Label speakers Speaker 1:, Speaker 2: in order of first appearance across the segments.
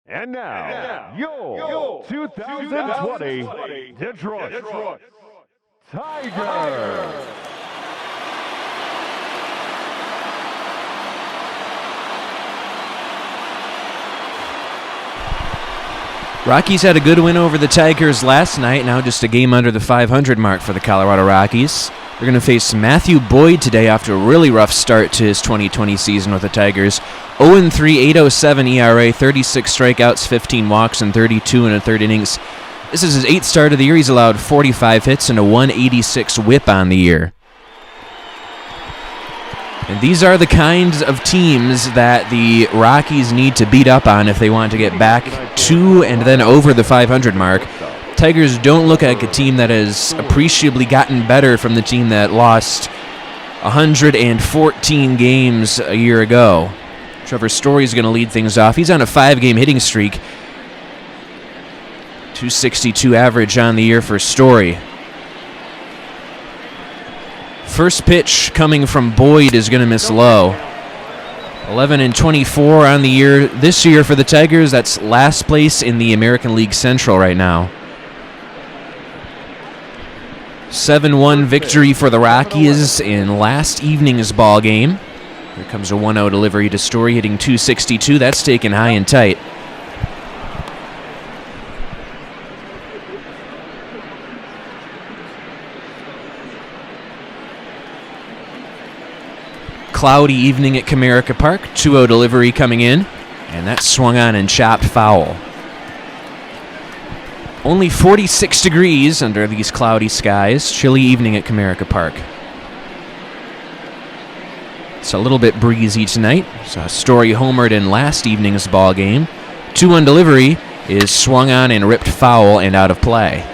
Speaker 1: And now, your 2020 Detroit Tigers.
Speaker 2: Rockies had a good win over the Tigers last night, now just a game under the 500 mark for the Colorado Rockies. They're going to face Matthew Boyd today after a really rough start to his 2020 season with the Tigers. 0-3, 8.07 ERA, 36 strikeouts, 15 walks, and 32 in the third innings. This is his 8th start of the year. He's allowed 45 hits and a 186 whip on the year. And these are the kinds of teams that the Rockies need to beat up on if they want to get back to and then over the 500 mark. Tigers don't look like a team that has appreciably gotten better from the team that lost 114 games a year ago. Trevor Story is going to lead things off. He's on a 5-game hitting streak. 262 average on the year for Story. First pitch coming from Boyd is going to miss low. 11-24 on the year this year for the Tigers. That's last place in the American League Central right now. 7-1 victory for the Rockies in last evening's ball game. Here comes a 1-0 delivery to Story, hitting 262. That's taken high and tight. Cloudy evening at Comerica Park. 2-0 delivery coming in, and that swung on and chopped foul. Only 46 degrees under these cloudy skies. Chilly evening at Comerica Park. It's a little bit breezy tonight. Saw Story homered in last evening's ball game. 2-1 delivery is swung on and ripped foul and out of play.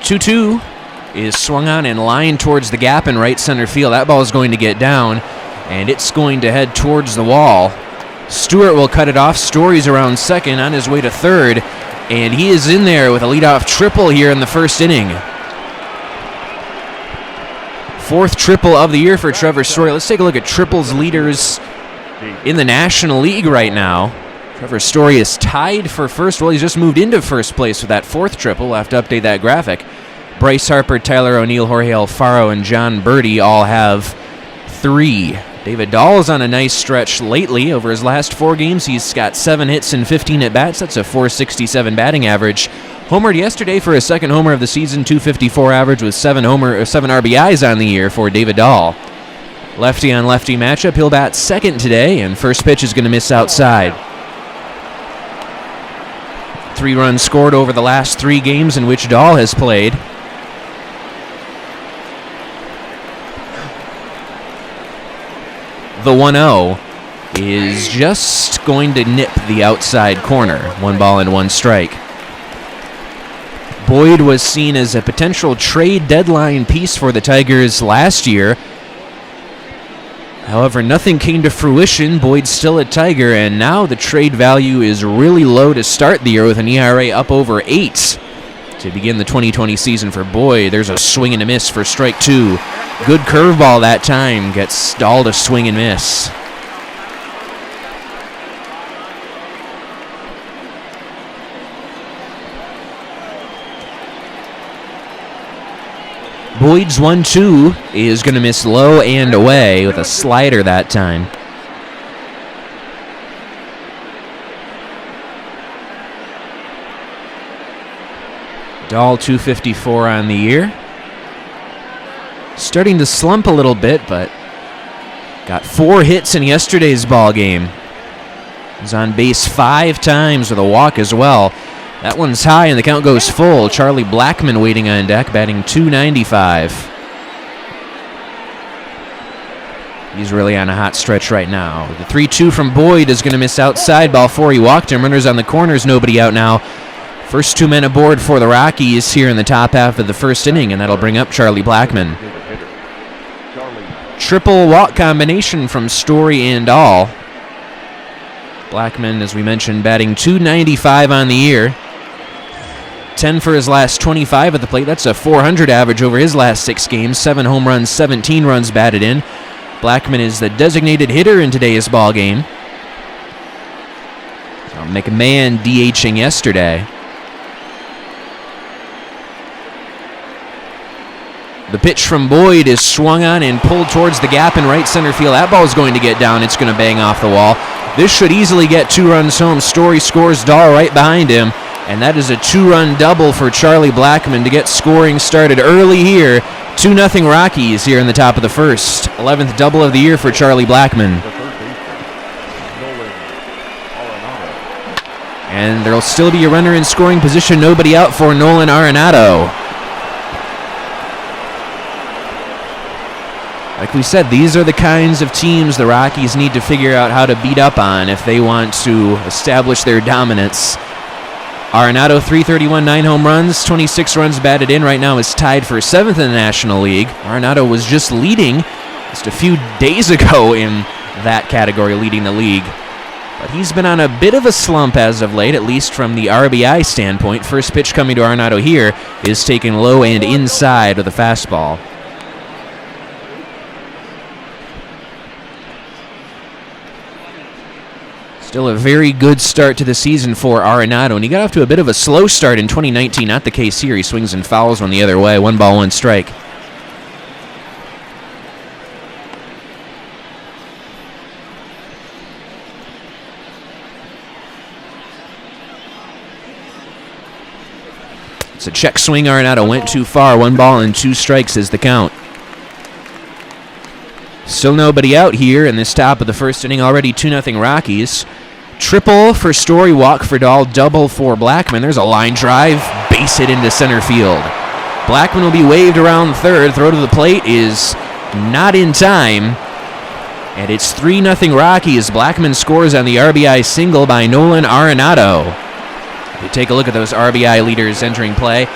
Speaker 2: Two is swung on and lined towards the gap in right center field. That ball is going to get down, and it's going to head towards the wall. Stewart will cut it off. Story's around second, on his way to third, and he is in there with a leadoff triple here in the first inning. 4th triple of the year for Trevor Story. Let's take a look at triples leaders in the National League right now. Trevor Story is tied for first. Well, he's just moved into first place with that 4th triple. We'll have to update that graphic. Bryce Harper, Tyler O'Neill, Jorge Alfaro, and John Birdie all have 3. David Dahl is on a nice stretch lately. Over his last 4 games, he's got 7 hits and 15 at-bats. That's a .467 batting average. Homered yesterday for his 2nd homer of the season, .254 average with 7 RBIs on the year for David Dahl. Lefty on lefty matchup. He'll bat second today, and first pitch is going to miss outside. 3 runs scored over the last 3 games in which Dahl has played. The 1-0 is just going to nip the outside corner. 1 ball and 1 strike. Boyd was seen as a potential trade deadline piece for the Tigers last year. However, nothing came to fruition. Boyd's still a Tiger, and now the trade value is really low to start the year with an ERA up over 8. To begin the 2020 season for Boyd, there's a swing and a miss for strike 2. Good curveball that time, gets stalled a swing and miss. Boyd's 1-2 is going to miss low and away with a slider that time. Dahl 254 on the year. Starting to slump a little bit, but got 4 hits in yesterday's ball game. Was on base 5 times with a walk as well. That one's high and the count goes full. Charlie Blackmon waiting on deck, batting .295. He's really on a hot stretch right now. The 3-2 from Boyd is going to miss outside. Ball 4, he walked him. Runners on the corners, nobody out now. First 2 men aboard for the Rockies here in the top half of the first inning, and that'll bring up Charlie Blackmon. Triple walk combination from Story and Dahl. Blackmon, as we mentioned, batting .295 on the year. 10 for his last 25 at the plate. That's a .400 average over his last 6 games. 7 home runs, 17 runs batted in. Blackman is the designated hitter in today's ball game. McMahon DHing yesterday. The pitch from Boyd is swung on and pulled towards the gap in right center field. That ball is going to get down. It's going to bang off the wall. This should easily get 2 runs home. Story scores, Dahl right behind him. And that is a 2-run double for Charlie Blackman to get scoring started early here. 2-0 Rockies here in the top of the first. 11th double of the year for Charlie Blackman. And there'll still be a runner in scoring position. Nobody out for Nolan Arenado. Like we said, these are the kinds of teams the Rockies need to figure out how to beat up on if they want to establish their dominance. Arenado, .331, 9 home runs, 26 runs batted in. Right now is tied for 7th in the National League. Arenado was just leading just a few days ago in that category, leading the league. But he's been on a bit of a slump as of late, at least from the RBI standpoint. First pitch coming to Arenado here is taken low and inside with a fastball. Still a very good start to the season for Arenado, and he got off to a bit of a slow start in 2019. Not the case here. He swings and fouls one the other way. 1 ball, 1 strike. It's a check swing. Arenado went too far. 1 ball and 2 strikes is the count. Still nobody out here in this top of the first inning. Already 2-0 Rockies. Triple for Story, walk for Dahl, double for Blackman. There's a line drive, base hit into center field. Blackman will be waved around third. Throw to the plate is not in time. And it's 3-0 Rockies. Blackman scores on the RBI single by Nolan Arenado. We take a look at those RBI leaders entering play.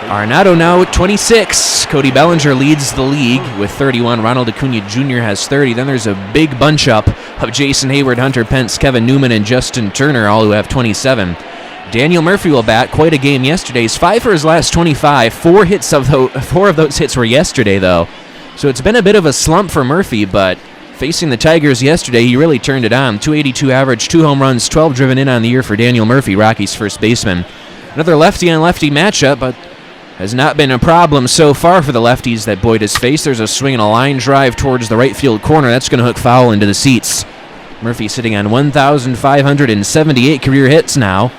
Speaker 2: Arenado now at 26. Cody Bellinger leads the league with 31. Ronald Acuna Jr. has 30. Then there's a big bunch up of Jason Hayward, Hunter Pence, Kevin Newman, and Justin Turner, all who have 27. Daniel Murphy will bat. Quite a game yesterday. He's 5 for his last 25. 4 of those hits were yesterday, though. So it's been a bit of a slump for Murphy, but facing the Tigers yesterday, he really turned it on. .282 average, 2 home runs, 12 driven in on the year for Daniel Murphy, Rockies' first baseman. Another lefty-on-lefty matchup, but has not been a problem so far for the lefties that Boyd has faced. There's a swing and a line drive towards the right field corner. That's going to hook foul into the seats. Murphy sitting on 1,578 career hits now.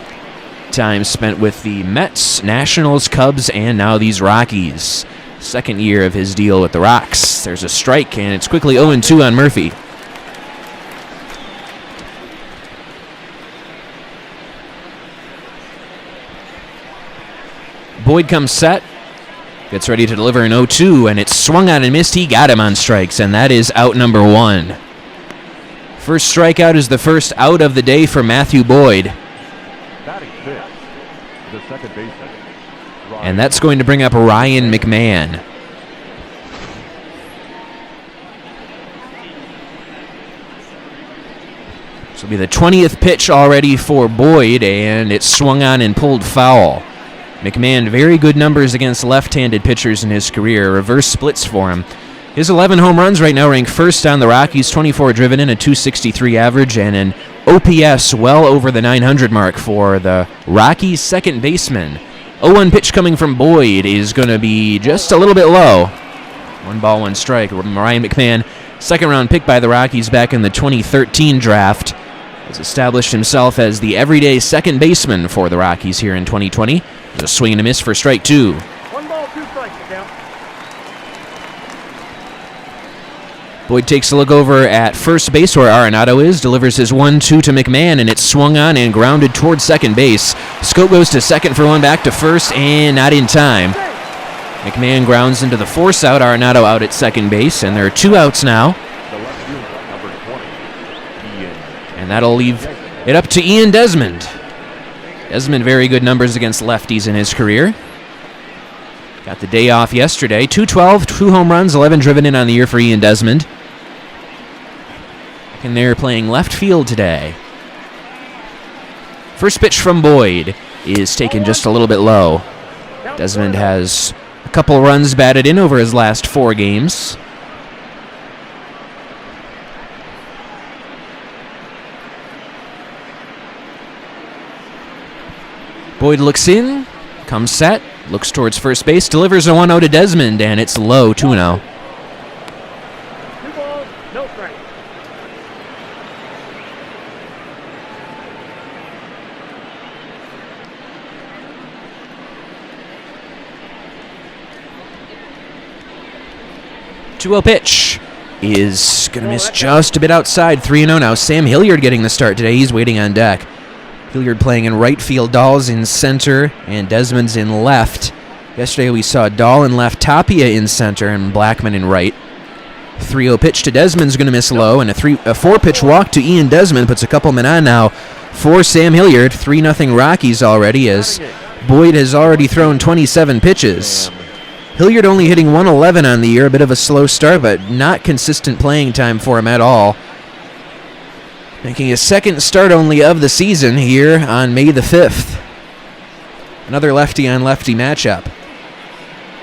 Speaker 2: Time spent with the Mets, Nationals, Cubs, and now these Rockies. Second year of his deal with the Rocks. There's a strike, and it's quickly 0-2 on Murphy. Boyd comes set, gets ready to deliver an 0-2, and it's swung on and missed. He got him on strikes, and that is out number 1. First strikeout is the first out of the day for Matthew Boyd.
Speaker 1: Batting fifth, the second baseman.
Speaker 2: And that's going to bring up Ryan McMahon. This will be the 20th pitch already for Boyd, and it's swung on and pulled foul. McMahon, very good numbers against left-handed pitchers in his career. Reverse splits for him. His 11 home runs right now rank first on the Rockies, 24 driven in, a .263 average, and an OPS well over the 900 mark for the Rockies' second baseman. 0-1 pitch coming from Boyd is going to be just a little bit low. 1 ball, 1 strike. Ryan McMahon, second-round pick by the Rockies back in the 2013 draft, has established himself as the everyday second baseman for the Rockies here in 2020. There's a swing and a miss for strike 2.
Speaker 1: 1 ball, 2 strikes, count.
Speaker 2: Boyd takes a look over at first base where Arenado is, delivers his 1-2 to McMahon, and it's swung on and grounded towards second base. Scope goes to second for 1, back to first, and not in time. McMahon grounds into the force out, Arenado out at second base, and there are 2 outs now.
Speaker 1: The left fielder, number 20, Ian.
Speaker 2: And that'll leave it up to Ian Desmond. Desmond, very good numbers against lefties in his career. Got the day off yesterday. 212, 2 home runs, 11 driven in on the year for Ian Desmond. And they're playing left field today. First pitch from Boyd is taken just a little bit low. Desmond has a couple runs batted in over his last 4 games. Boyd looks in, comes set, looks towards first base, delivers a 1-0 to Desmond, and it's low, 2-0.
Speaker 3: 2 balls, no strikes.
Speaker 2: Two-0 pitch is going to miss just a bit outside, 3-0 now. Sam Hilliard getting the start today. He's waiting on deck. Hilliard playing in right field, Dahl's in center, and Desmond's in left. Yesterday we saw Dahl in left, Tapia in center, and Blackman in right. 3-0 pitch to Desmond's going to miss low, and a 4-pitch walk to Ian Desmond puts a couple men on now for Sam Hilliard. 3-0 Rockies already, as Boyd has already thrown 27 pitches. Hilliard only hitting 111 on the year, a bit of a slow start, but not consistent playing time for him at all. Making his second start only of the season here on May the 5th. Another lefty-on-lefty matchup.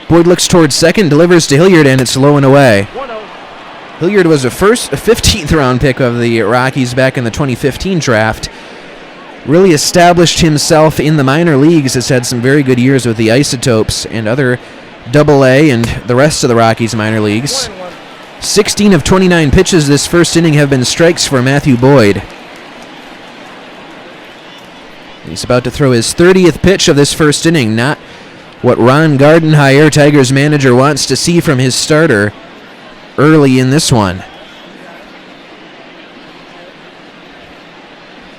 Speaker 2: Boyd looks towards second, delivers to Hilliard, and it's low and away.
Speaker 3: 1-0.
Speaker 2: Hilliard was a 15th round pick of the Rockies back in the 2015 draft. Really established himself in the minor leagues, has had some very good years with the Isotopes and other Double-A and the rest of the Rockies minor leagues.
Speaker 3: 1-1.
Speaker 2: 16 of 29 pitches this first inning have been strikes for Matthew Boyd. He's about to throw his 30th pitch of this first inning. Not what Ron Gardenhire, Tigers manager, wants to see from his starter early in this one.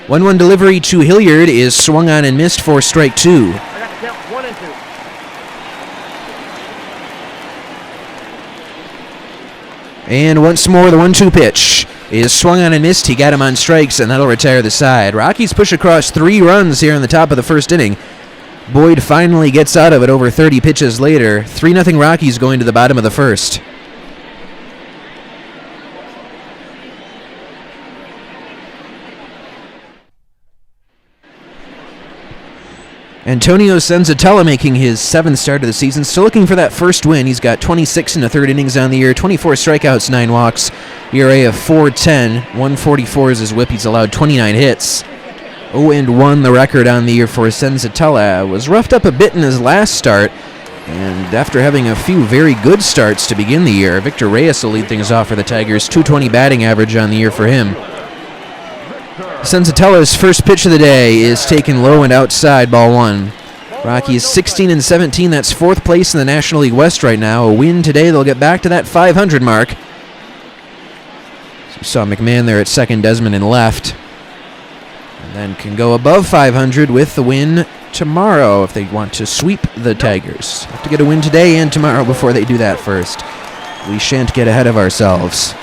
Speaker 2: 1-1 delivery to Hilliard is swung on and missed for strike 2.
Speaker 3: I got the count 1 and 2.
Speaker 2: And once more, the 1-2 pitch is swung on and missed. He got him on strikes, and that'll retire the side. Rockies push across 3 runs here in the top of the first inning. Boyd finally gets out of it over 30 pitches later. 3-0 Rockies going to the bottom of the first. Antonio Senzatella making his 7th start of the season. Still looking for that first win. He's got 26 in the 3rd innings on the year, 24 strikeouts, 9 walks, ERA of 4.10, 144 is his whip. He's allowed 29 hits. 0-1 the record on the year for Senzatella. Was roughed up a bit in his last start, and after having a few very good starts to begin the year, Victor Reyes will lead things off for the Tigers. 220 batting average on the year for him. Senzatella's first pitch of the day is taken low and outside, ball 1. Rockies 16 and 17. That's 4th place in the National League West right now. A win today, they'll get back to that 500 mark. So you saw McMahon there at second, Desmond in left. And then can go above 500 with the win tomorrow if they want to sweep the Tigers. Have to get a win today and tomorrow before they do that first. We shan't get ahead of ourselves.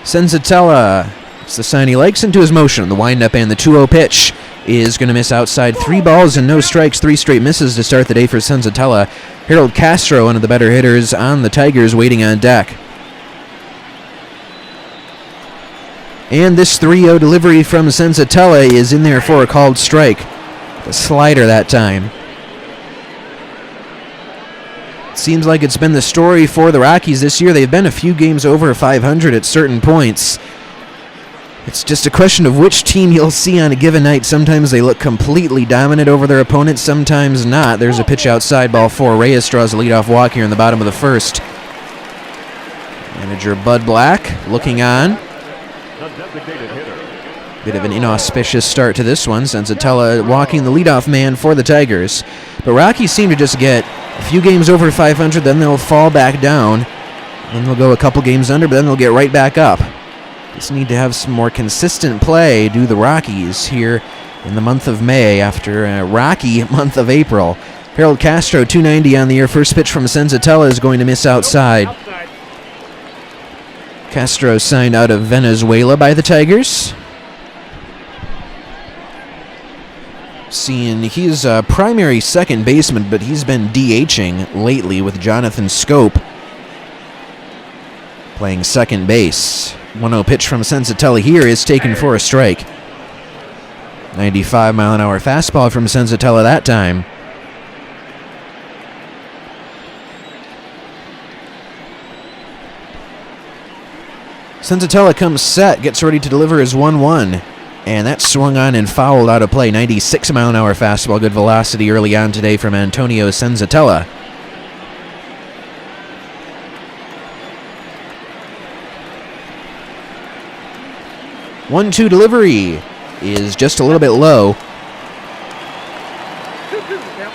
Speaker 2: Senzatella, it's the sign he likes into his motion. The windup and the 2-0 pitch is going to miss outside. 3 balls and no strikes, 3 straight misses to start the day for Senzatella. Harold Castro, one of the better hitters on the Tigers, waiting on deck. And this 3-0 delivery from Senzatella is in there for a called strike. The slider that time. Seems like it's been the story for the Rockies this year. They've been a few games over 500 at certain points. It's just a question of which team you'll see on a given night. Sometimes they look completely dominant over their opponents, sometimes not. There's a pitch outside, ball 4. Reyes draws a leadoff walk here in the bottom of the first. Manager Bud Black looking on.
Speaker 1: The designated hitter.
Speaker 2: Bit of an inauspicious start to this one. Senzatella walking the leadoff man for the Tigers. But Rockies seem to just get a few games over 500, then they'll fall back down. Then they'll go a couple games under, but then they'll get right back up. Just need to have some more consistent play, do the Rockies here in the month of May after a rocky month of April. Harold Castro, 290 on the year. First pitch from Senzatella is going to miss outside. Castro signed out of Venezuela by the Tigers. Seeing he's a primary second baseman, but he's been DHing lately with Jonathan Scope playing second base. 1-0 pitch from Senzatella here is taken for a strike. 95-mile-an-hour fastball from Senzatella that time. Senzatella comes set, gets ready to deliver his 1-1. And that's swung on and fouled out of play. 96-mile-an-hour fastball, good velocity early on today from Antonio Senzatella. One-two delivery is just a little bit low.
Speaker 3: 2-2 count.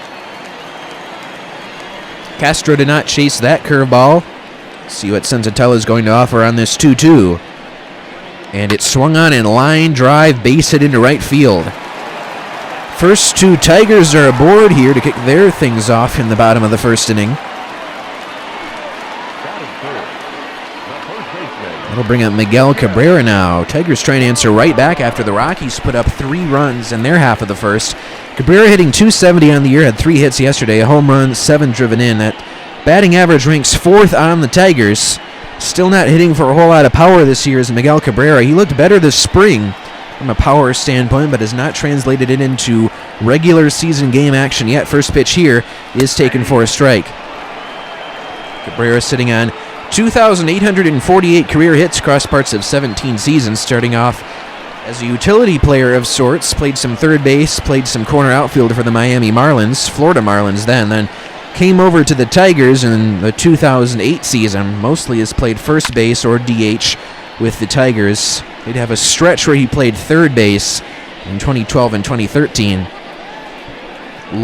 Speaker 2: Castro did not chase that curveball. See what Senzatella is going to offer on this 2-2. And it swung on in line drive, base hit into right field. First two Tigers are aboard here to kick their things off in the bottom of the first inning. That'll bring up Miguel Cabrera now. Tigers trying to answer right back after the Rockies put up 3 runs in their half of the first. Cabrera hitting .270 on the year, had 3 hits yesterday, a home run, 7 driven in. That batting average ranks 4th on the Tigers. Still not hitting for a whole lot of power this year is Miguel Cabrera. He looked better this spring from a power standpoint, but has not translated it into regular season game action yet. First pitch here is taken for a strike. Cabrera sitting on 2,848 career hits across parts of 17 seasons, starting off as a utility player of sorts. Played some third base, played some corner outfield for the Miami Marlins, Florida Marlins then came over to the Tigers in the 2008 season. Mostly has played first base or DH with the Tigers. They'd have a stretch where he played third base in 2012 and 2013.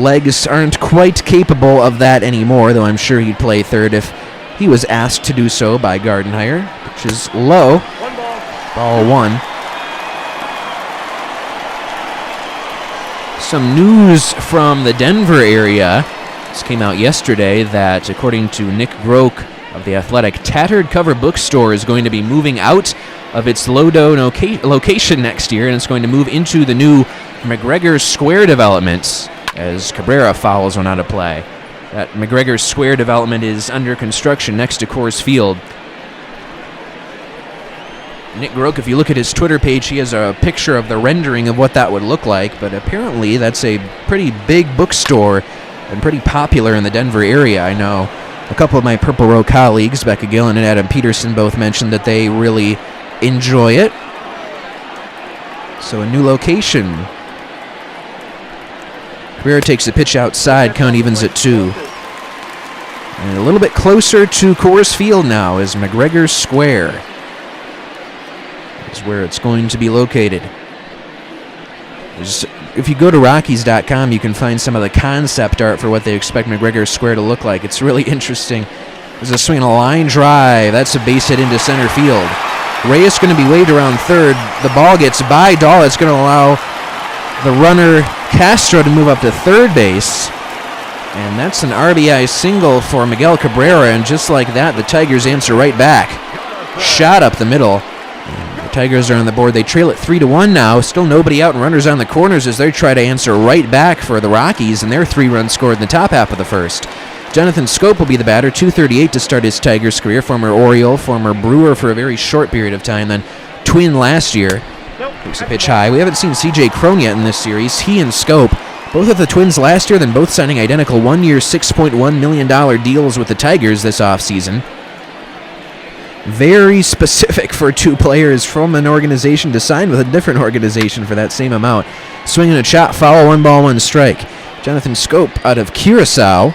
Speaker 2: Legs aren't quite capable of that anymore, though I'm sure he'd play third if he was asked to do so by Gardenhire, which is low.
Speaker 3: 1 ball.
Speaker 2: Ball 1. Some news from the Denver area. This came out yesterday that, according to Nick Groke of The Athletic, Tattered Cover Bookstore is going to be moving out of its Lodo location next year, and it's going to move into the new McGregor Square development as Cabrera fouls one out of play. That McGregor Square development is under construction next to Coors Field. Nick Groke, if you look at his Twitter page, he has a picture of the rendering of what that would look like, but apparently that's a pretty big bookstore and pretty popular in the Denver area. I know a couple of my Purple Row colleagues, Becca Gillen and Adam Peterson, both mentioned that they really enjoy it. So a new location. Cabrera takes the pitch outside, count evens at 2. And a little bit closer to Coors Field now is McGregor Square. Is where it's going to be located. If you go to Rockies.com, you can find some of the concept art for what they expect McGregor Square to look like. It's really interesting. There's a swing, a line drive. That's a base hit into center field. Reyes going to be waved around third. The ball gets by Dahl. It's going to allow the runner Castro to move up to third base. And that's an RBI single for Miguel Cabrera. And just like that, the Tigers answer right back. Shot up the middle. Tigers are on the board. They trail it 3-1 now. Still nobody out and runners on the corners as they try to answer right back for the Rockies, and their 3 runs scored in the top half of the first. Jonathan Schoop will be the batter, .238 to start his Tigers career. Former Oriole, former Brewer for a very short period of time, then Twin last year. Takes a pitch high. We haven't seen C.J. Cron yet in this series. He and Schoop, both of the Twins last year, then both signing identical 1-year, $6.1 million deals with the Tigers this offseason. Very specific for 2 players from an organization to sign with a different organization for that same amount. Swinging a chop, foul, 1 ball, 1 strike. Jonathan Schoop out of Curacao.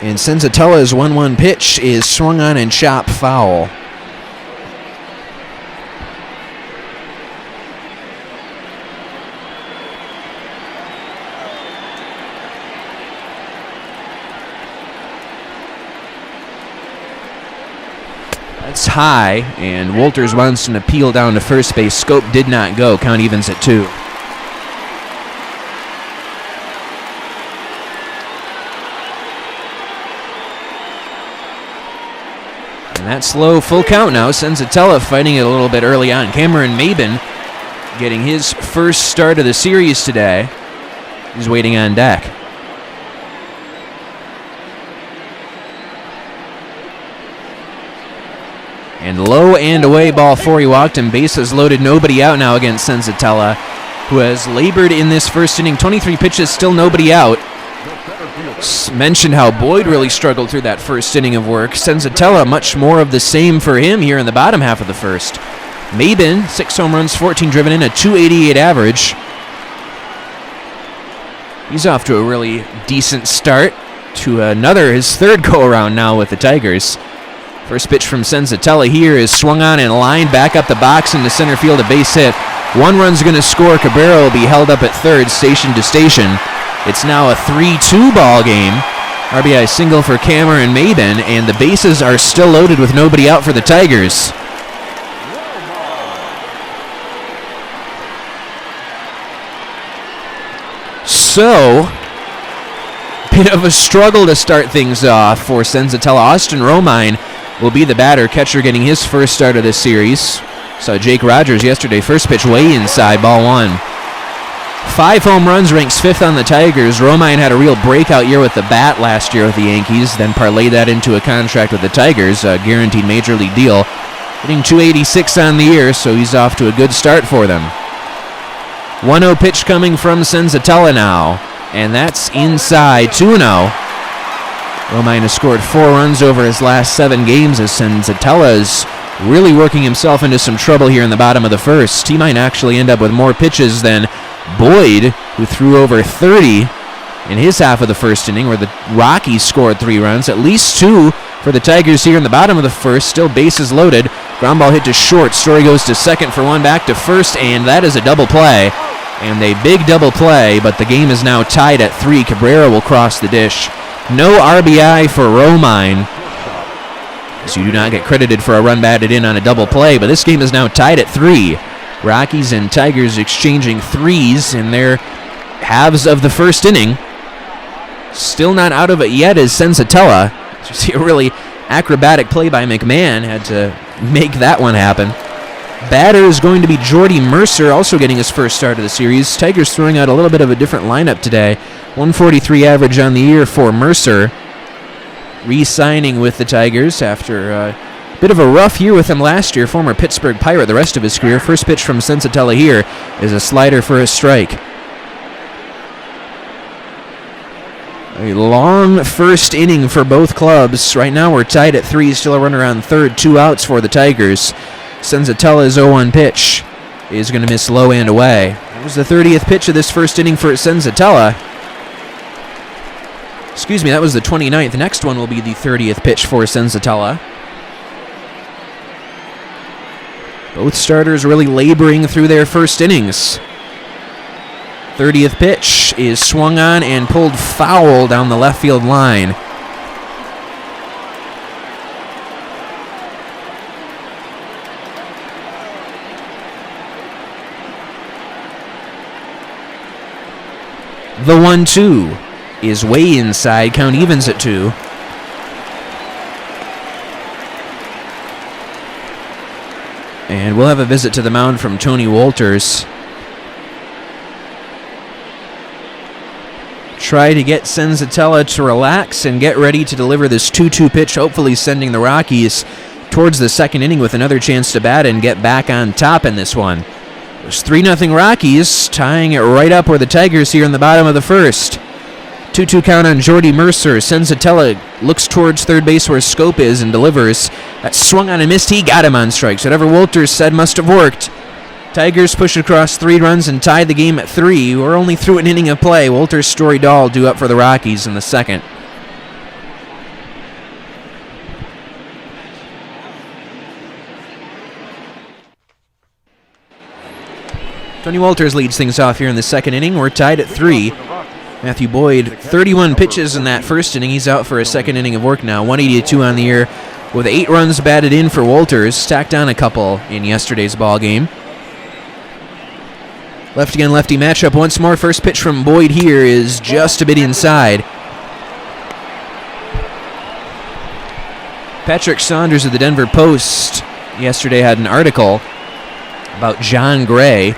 Speaker 2: And Senzatella's 1-1 pitch is swung on and chopped foul. That's high, and Wolters wants an appeal down to first base. Schoop did not go. Count evens at 2. And that's low, full count now. Senzatella fighting it a little bit early on. Cameron Maben getting his first start of the series today. He's waiting on deck. And low and away, ball 4. He walked him. Bases loaded, nobody out now against Senzatella, who has labored in this first inning. 23 pitches, still nobody out. Mentioned how Boyd really struggled through that first inning of work. Senzatella, much more of the same for him here in the bottom half of the first. Maben, 6 home runs, 14 driven in, a .288 average. He's off to a really decent start to his third go-around now with the Tigers. First pitch from Senzatella here is swung on and lined back up the box into center field, a base hit. 1 run's going to score. Cabrera will be held up at third, station to station. It's now a 3-2 ball game. RBI single for Cameron Maben, and the bases are still loaded with nobody out for the Tigers. So, bit of a struggle to start things off for Senzatella. Austin Romine will be the batter, catcher getting his first start of this series. Saw Jake Rogers yesterday, first pitch way inside, ball 1. 5 home runs, ranks 5th on the Tigers. Romine had a real breakout year with the bat last year with the Yankees, then parlayed that into a contract with the Tigers, a guaranteed major league deal. Hitting .286 on the year, so he's off to a good start for them. 1-0 pitch coming from Senzatella now, and that's inside, 2-0. Romine has scored 4 runs over his last 7 games as Senzatella is really working himself into some trouble here in the bottom of the first. He might actually end up with more pitches than Boyd, who threw over 30 in his half of the first inning, where the Rockies scored 3 runs. At least 2 for the Tigers here in the bottom of the first. Still bases loaded. Ground ball hit to short. Story goes to second for 1, back to first, and that is a double play. And a big double play, but the game is now tied at 3. Cabrera will cross the dish. No RBI for Romine, so you do not get credited for a run batted in on a double play, but this game is now tied at 3. Rockies and Tigers exchanging 3s in their halves of the first inning. Still not out of it yet is Senzatella. You see a really acrobatic play by McMahon. Had to make that one happen. Batter is going to be Jordy Mercer, also getting his first start of the series. Tigers throwing out a little bit of a different lineup today. 143 average on the year for Mercer. Re-signing with the Tigers after a bit of a rough year with him last year. Former Pittsburgh Pirate the rest of his career. First pitch from Senzatella here is a slider for a strike. A long first inning for both clubs. Right now we're tied at 3. Still a runner on third. 2 outs for the Tigers. Senzatella's 0-1 pitch is going to miss low and away. That was the 30th pitch of this first inning for Senzatella. Excuse me, that was the 29th. The next one will be the 30th pitch for Senzatella. Both starters really laboring through their first innings. 30th pitch is swung on and pulled foul down the left field line. The 1-2 is way inside. Count evens at 2. And we'll have a visit to the mound from Tony Wolters. Try to get Senzatella to relax and get ready to deliver this 2-2 pitch, hopefully sending the Rockies towards the second inning with another chance to bat and get back on top in this one. It's 3-0 Rockies, tying it right up where the Tigers here in the bottom of the first. 2-2 count on Jordy Mercer. Senzatella looks towards third base where Scope is and delivers. That swung on and missed. He got him on strikes. Whatever Wolters said must have worked. Tigers push across 3 runs and tie the game at 3. We're only through an inning of play. Wolters' Story Dahl due up for the Rockies in the second. Tony Wolters leads things off here in the second inning. We're tied at 3. Matthew Boyd, 31 pitches in that first inning. He's out for a second inning of work now. 182 on the year with 8 runs batted in for Wolters. Stacked on a couple in yesterday's ball game. Lefty on lefty matchup once more. First pitch from Boyd here is just a bit inside. Patrick Saunders of the Denver Post yesterday had an article about John Gray.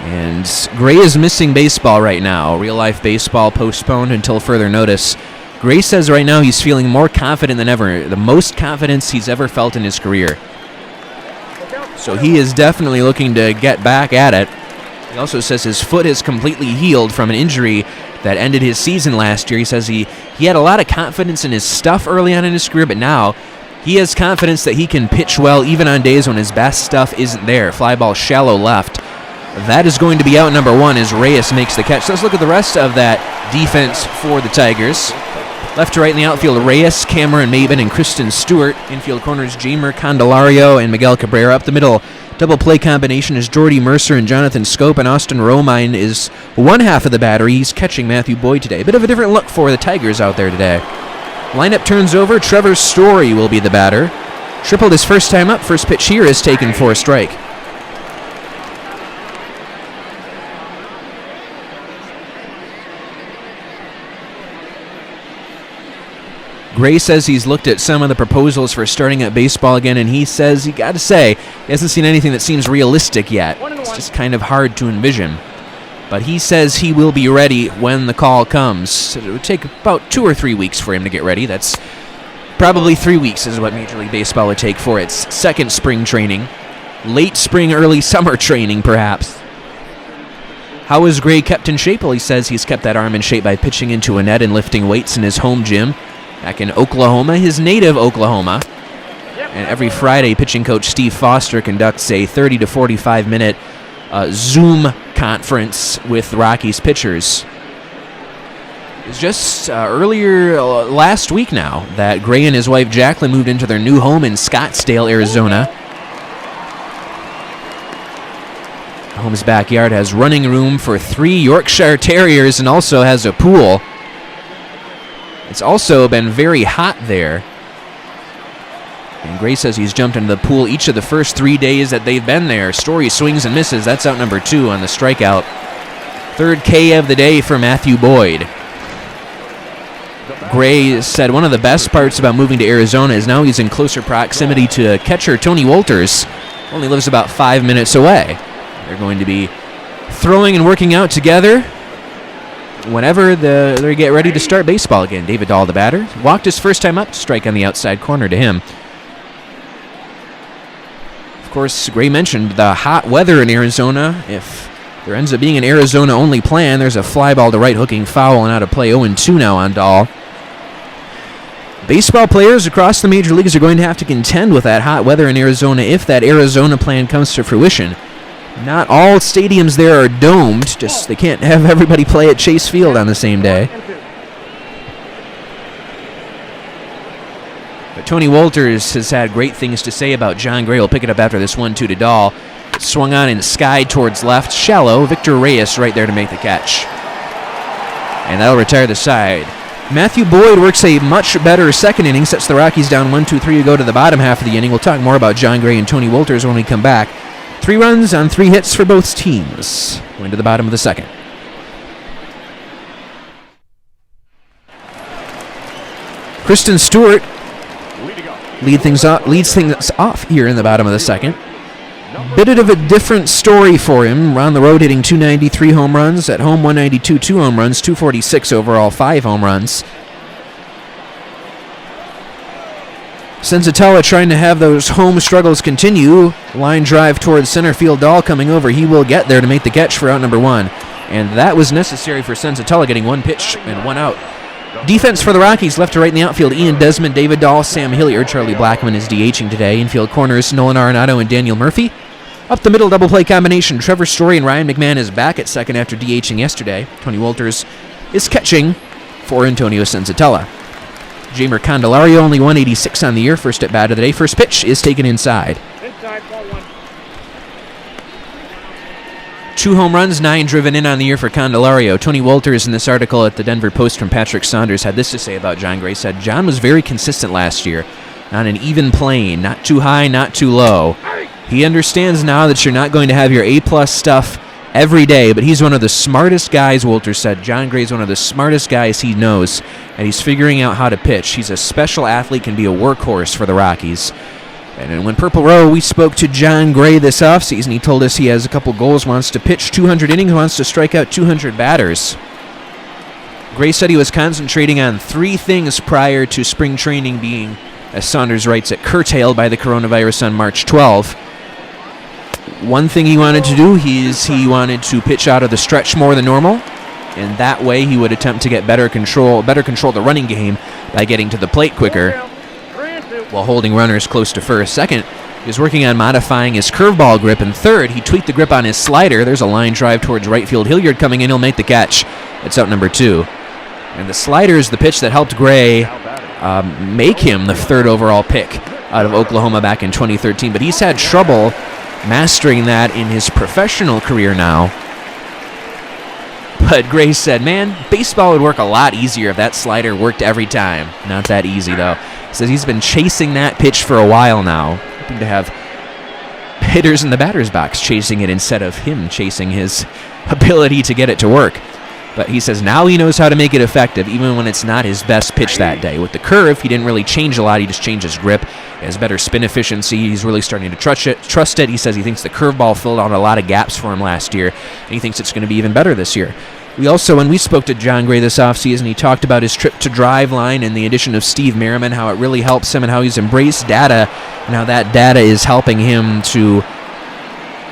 Speaker 2: And Gray is missing baseball right now. Real-life baseball postponed until further notice. Gray says right now he's feeling more confident than ever. The most confidence he's ever felt in his career. So he is definitely looking to get back at it. He also says his foot is completely healed from an injury that ended his season last year. He says he had a lot of confidence in his stuff early on in his career, but now he has confidence that he can pitch well even on days when his best stuff isn't there. Fly ball shallow left. That is going to be out number 1 as Reyes makes the catch. So let's look at the rest of that defense for the Tigers. Left to right in the outfield, Reyes, Cameron Maben, and Kristen Stewart. Infield corners, Jamer Candelario and Miguel Cabrera. Up the middle, double play combination is Jordy Mercer and Jonathan Scope, and Austin Romine is one half of the battery. He's catching Matthew Boyd today. A bit of a different look for the Tigers out there today. Lineup turns over. Trevor Story will be the batter. Tripled his first time up. First pitch here is taken for a strike. Gray says he's looked at some of the proposals for starting at baseball again, and he says, he got to say, he hasn't seen anything that seems realistic yet. It's just kind of hard to envision. But he says he will be ready when the call comes. It would take about 2 or 3 weeks for him to get ready. That's probably 3 weeks is what Major League Baseball would take for its second spring training. Late spring, early summer training, perhaps. How is Gray kept in shape? Well, he says he's kept that arm in shape by pitching into a net and lifting weights in his home gym back in Oklahoma, his native Oklahoma. And every Friday, pitching coach Steve Foster conducts a 30 to 45 minute Zoom conference with Rockies pitchers. It was just earlier last week now that Gray and his wife Jacqueline moved into their new home in Scottsdale, Arizona. The home's backyard has running room for 3 Yorkshire Terriers and also has a pool. It's also been very hot there. And Gray says he's jumped into the pool each of the first 3 days that they've been there. Story swings and misses. That's out number 2 on the strikeout. Third K of the day for Matthew Boyd. Gray said one of the best parts about moving to Arizona is now he's in closer proximity to catcher Tony Wolters. Only lives about 5 minutes away. They're going to be throwing and working out together whenever they get ready to start baseball again. David Dahl, the batter, walked his first time up. Strike on the outside corner to him. Of course, Gray mentioned the hot weather in Arizona. If there ends up being an Arizona-only plan, there's a fly ball to right hooking foul and out of play. 0-2 now on Dahl. Baseball players across the major leagues are going to have to contend with that hot weather in Arizona if that Arizona plan comes to fruition. Not all stadiums there are domed. Just they can't have everybody play at Chase Field on the same day. But Tony Wolters has had great things to say about John Gray. Will pick it up after this 1-2 to Dahl. Swung on and skied towards left. Shallow. Victor Reyes right there to make the catch. And that'll retire the side. Matthew Boyd works a much better second inning. Sets the Rockies down 1-2-3 to go to the bottom half of the inning. We'll talk more about John Gray and Tony Wolters when we come back. 3 runs on 3 hits for both teams. Going to the bottom of the second. Kristen Stewart leads things off here in the bottom of the second. Bit of a different story for him. On the road hitting 293 home runs. At home 192, 2 home runs, 246 overall, 5 home runs. Senzatella trying to have those home struggles continue. Line drive towards center field. Dahl coming over. He will get there to make the catch for out number 1. And that was necessary for Senzatella, getting 1 pitch and 1 out. Defense for the Rockies, left to right in the outfield. Ian Desmond, David Dahl, Sam Hilliard. Charlie Blackmon is DHing today. Infield corners, Nolan Arenado and Daniel Murphy. Up the middle, double play combination. Trevor Story and Ryan McMahon is back at second after DHing yesterday. Tony Wolters is catching for Antonio Senzatella. Jamer Candelario, only 186 on the year. First at bat of the day. First pitch is taken inside.
Speaker 3: Inside, ball 1.
Speaker 2: 2 home runs, 9 driven in on the year for Candelario. Tony Wolters in this article at the Denver Post from Patrick Saunders had this to say about John Gray. Said, John was very consistent last year on an even plane. Not too high, not too low. He understands now that you're not going to have your A-plus stuff every day, but he's one of the smartest guys, Wolters said. John Gray's one of the smartest guys he knows, and he's figuring out how to pitch. He's a special athlete, can be a workhorse for the Rockies. And when Purple Row, we spoke to John Gray this offseason. He told us he has a couple goals, wants to pitch 200 innings, wants to strike out 200 batters. Gray said he was concentrating on 3 things prior to spring training being, as Saunders writes, curtailed by the coronavirus on March 12. One thing he wanted to do is he wanted to pitch out of the stretch more than normal, and that way he would attempt to get better control the running game by getting to the plate quicker while holding runners close to first. Second, he was working on modifying his curveball grip, and third, he tweaked the grip on his slider. There's a line drive towards right field. Hilliard coming in, he'll make the catch. It's out number 2. And the slider is the pitch that helped Gray make him the 3rd overall pick out of Oklahoma back in 2013, but he's had trouble mastering that in his professional career now. But Gray said, man, baseball would work a lot easier if that slider worked every time. Not that easy, though. He says he's been chasing that pitch for a while now, hoping to have hitters in the batter's box chasing it instead of him chasing his ability to get it to work. But he says now he knows how to make it effective, even when it's not his best pitch that day. With the curve, he didn't really change a lot. He just changed his grip. He has better spin efficiency. He's really starting to trust it. He says he thinks the curveball filled out a lot of gaps for him last year, and he thinks it's going to be even better this year. We also, when we spoke to John Gray this offseason, he talked about his trip to Driveline and the addition of Steve Merriman, how it really helps him and how he's embraced data and how that data is helping him to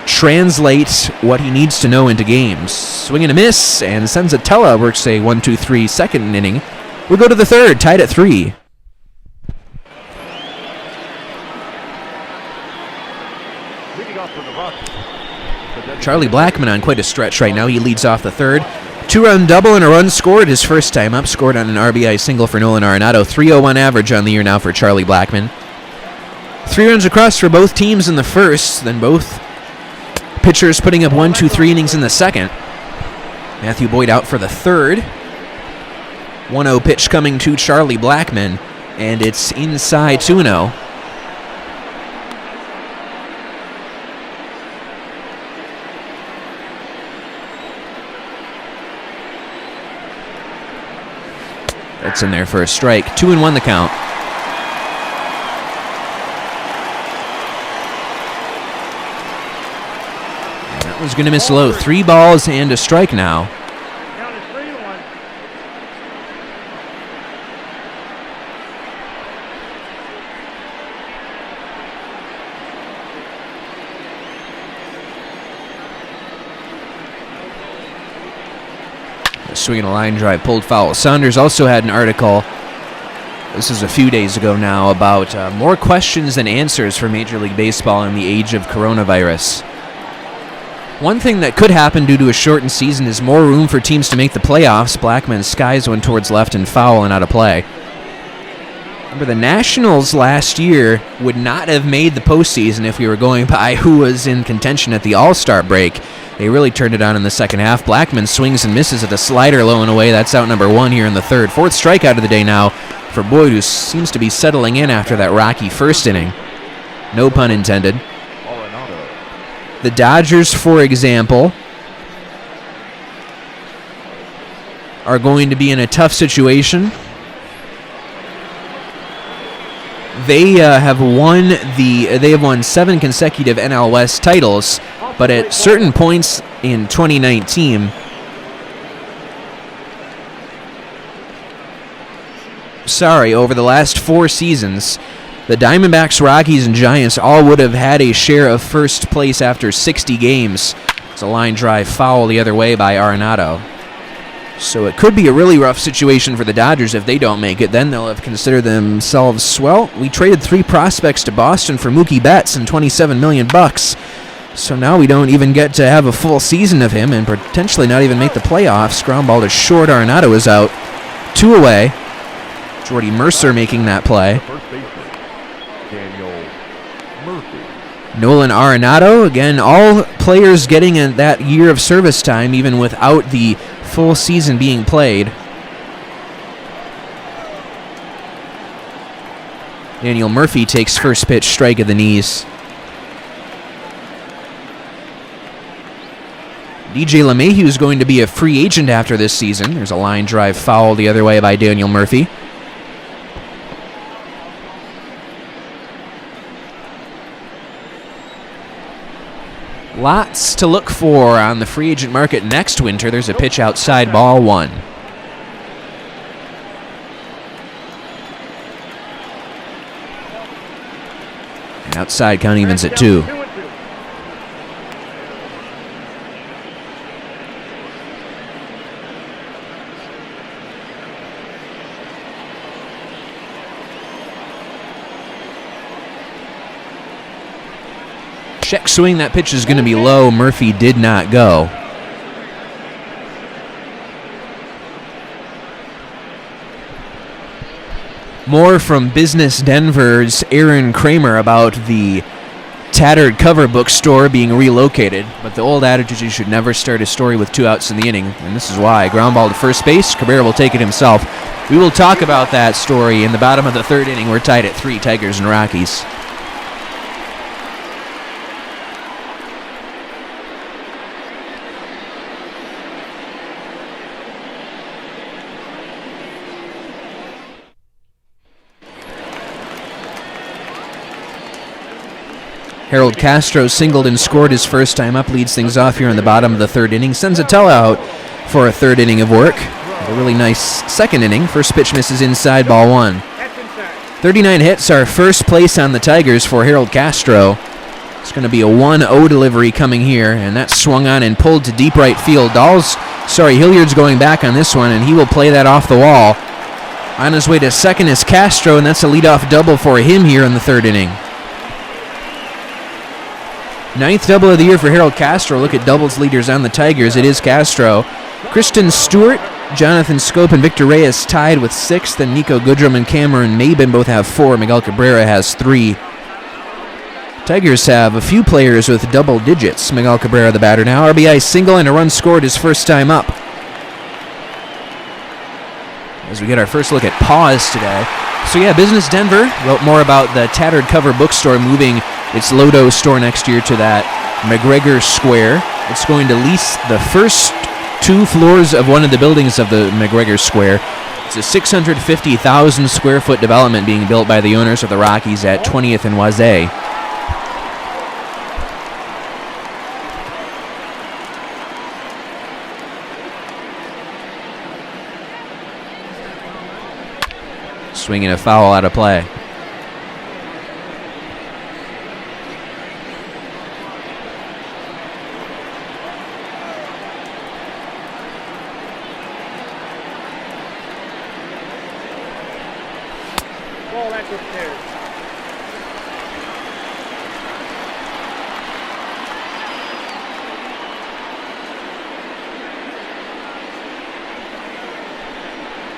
Speaker 2: translate what he needs to know into games. Swing and a miss, and Senzatella works a 1-2-3 second inning. We'll go to the 3rd, tied at 3. Charlie Blackmon on quite a stretch right now. He leads off the 3rd. 2-run double and a run scored his first time up. Scored on an RBI single for Nolan Arenado. 3.01 average on the year now for Charlie Blackmon. 3 runs across for both teams in the first, then both pitchers putting up 1-2-3 innings in the second. Matthew Boyd out for the 3rd. 1-0 pitch coming to Charlie Blackmon, and it's inside 2-0. That's in there for a strike. 2-1 the count. Was going to miss low. 3 balls and a strike now.
Speaker 3: Count is 3-1.
Speaker 2: Swinging a line drive, pulled foul. Saunders also had an article, this is a few days ago now, about more questions than answers for Major League Baseball in the age of coronavirus. One thing that could happen due to a shortened season is more room for teams to make the playoffs. Blackman skies one towards left and foul and out of play. Remember, the Nationals last year would not have made the postseason if we were going by who was in contention at the All-Star break. They really turned it on in the second half. Blackman swings and misses at a slider low and away. That's out number 1 here in the 3rd. 4th strikeout of the day now for Boyd, who seems to be settling in after that rocky first inning. No pun intended. The Dodgers, for example, are going to be in a tough situation. They have won 7 consecutive NL West titles, but at certain points in 2019, over the last 4 seasons, the Diamondbacks, Rockies, and Giants all would have had a share of first place after 60 games. It's a line drive foul the other way by Arenado. So it could be a really rough situation for the Dodgers if they don't make it. Then they'll have considered themselves, well, we traded 3 prospects to Boston for Mookie Betts and $27 million. So now we don't even get to have a full season of him and potentially not even make the playoffs. Ground ball to short. Arenado is out. 2 away. Jordy Mercer making that play. Nolan Arenado, again, all players getting that year of service time, even without the full season being played. Daniel Murphy takes first pitch, strike at the knees. DJ LeMahieu is going to be a free agent after this season. There's a line drive foul the other way by Daniel Murphy. Lots to look for on the free agent market next winter. There's a pitch outside, ball 1. And outside, count evens at 2. Check swing, that pitch is going to be low. Murphy did not go. More from Business Denver's Aaron Kramer about the tattered cover bookstore being relocated, but the old adage is you should never start a story with 2 outs in the inning, and this is why. Ground ball to first base, Cabrera will take it himself. We will talk about that story in the bottom of the 3rd inning. We're tied at 3, Tigers and Rockies. Harold Castro singled and scored his first time up, leads things off here in the bottom of the 3rd inning. Senzatella out for a 3rd inning of work. A really nice 2nd inning. First pitch misses inside, ball 1. 39 hits are first place on the Tigers for Harold Castro. It's going to be a 1-0 delivery coming here, and that's swung on and pulled to deep right field. Hilliard's going back on this one, and he will play that off the wall. On his way to second is Castro, and that's a leadoff double for him here in the 3rd inning. 9th double of the year for Harold Castro. Look at doubles leaders on the Tigers. It is Castro. Kristen Stewart, Jonathan Scope, and Victor Reyes tied with 6th, and Nico Goodrum and Cameron Mabin both have 4. Miguel Cabrera has 3. Tigers have a few players with double digits. Miguel Cabrera, the batter now. RBI single and a run scored his first time up. As we get our first look at pause today. So yeah, Business Denver wrote more about the tattered cover bookstore moving its Lodo store next year to that McGregor Square. It's going to lease the first 2 floors of one of the buildings of the McGregor Square. It's a 650,000 square foot development being built by the owners of the Rockies at 20th and Wazay. Swinging a foul out of play.
Speaker 3: Ball that's upstairs.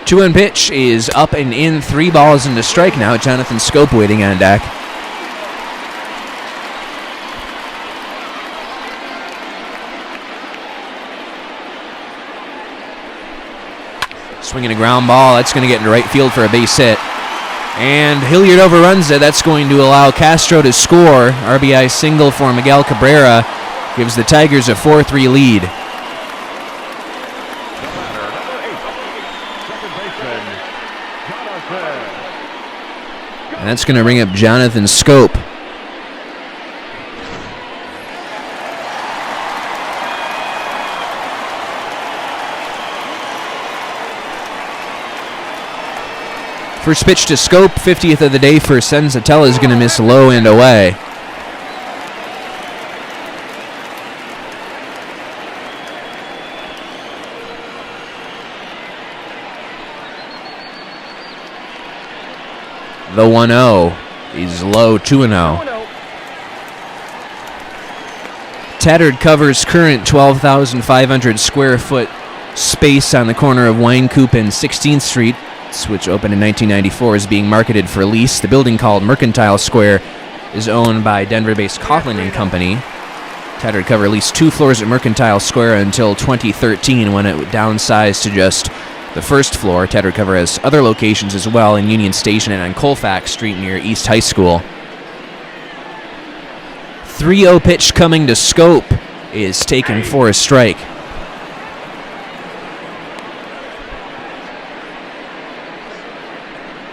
Speaker 2: Two-one pitch is up and in. 3 balls into strike now. Jonathan Scope waiting on deck. Swinging a ground ball. That's going to get into right field for a base hit. And Hilliard overruns it. That's going to allow Castro to score. RBI single for Miguel Cabrera gives the Tigers a 4-3 lead. And that's going to bring up Jonathan Scope. First pitch to Scope, 50th of the day for Senzatella, is going to miss low and away. The 1-0 is low, 2-0. Tattered covers current 12,500 square foot space on the corner of Winecoop and 16th Street, which opened in 1994, is being marketed for lease. The building, called Mercantile Square, is owned by Denver-based Coughlin & Company. Tattered cover leased 2 floors at Mercantile Square until 2013, when it downsized to just the first floor. Tattered cover has other locations as well in Union Station and on Colfax Street near East High School. 3-0 pitch coming to Scope is taken for a strike.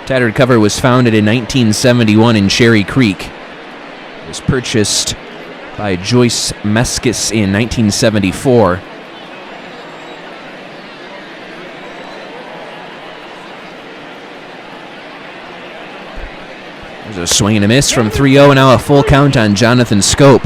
Speaker 2: Tattered cover was founded in 1971 in Cherry Creek. It was purchased by Joyce Meskis in 1974. There's a swing and a miss from 3-0, and now a full count on Jonathan Scope.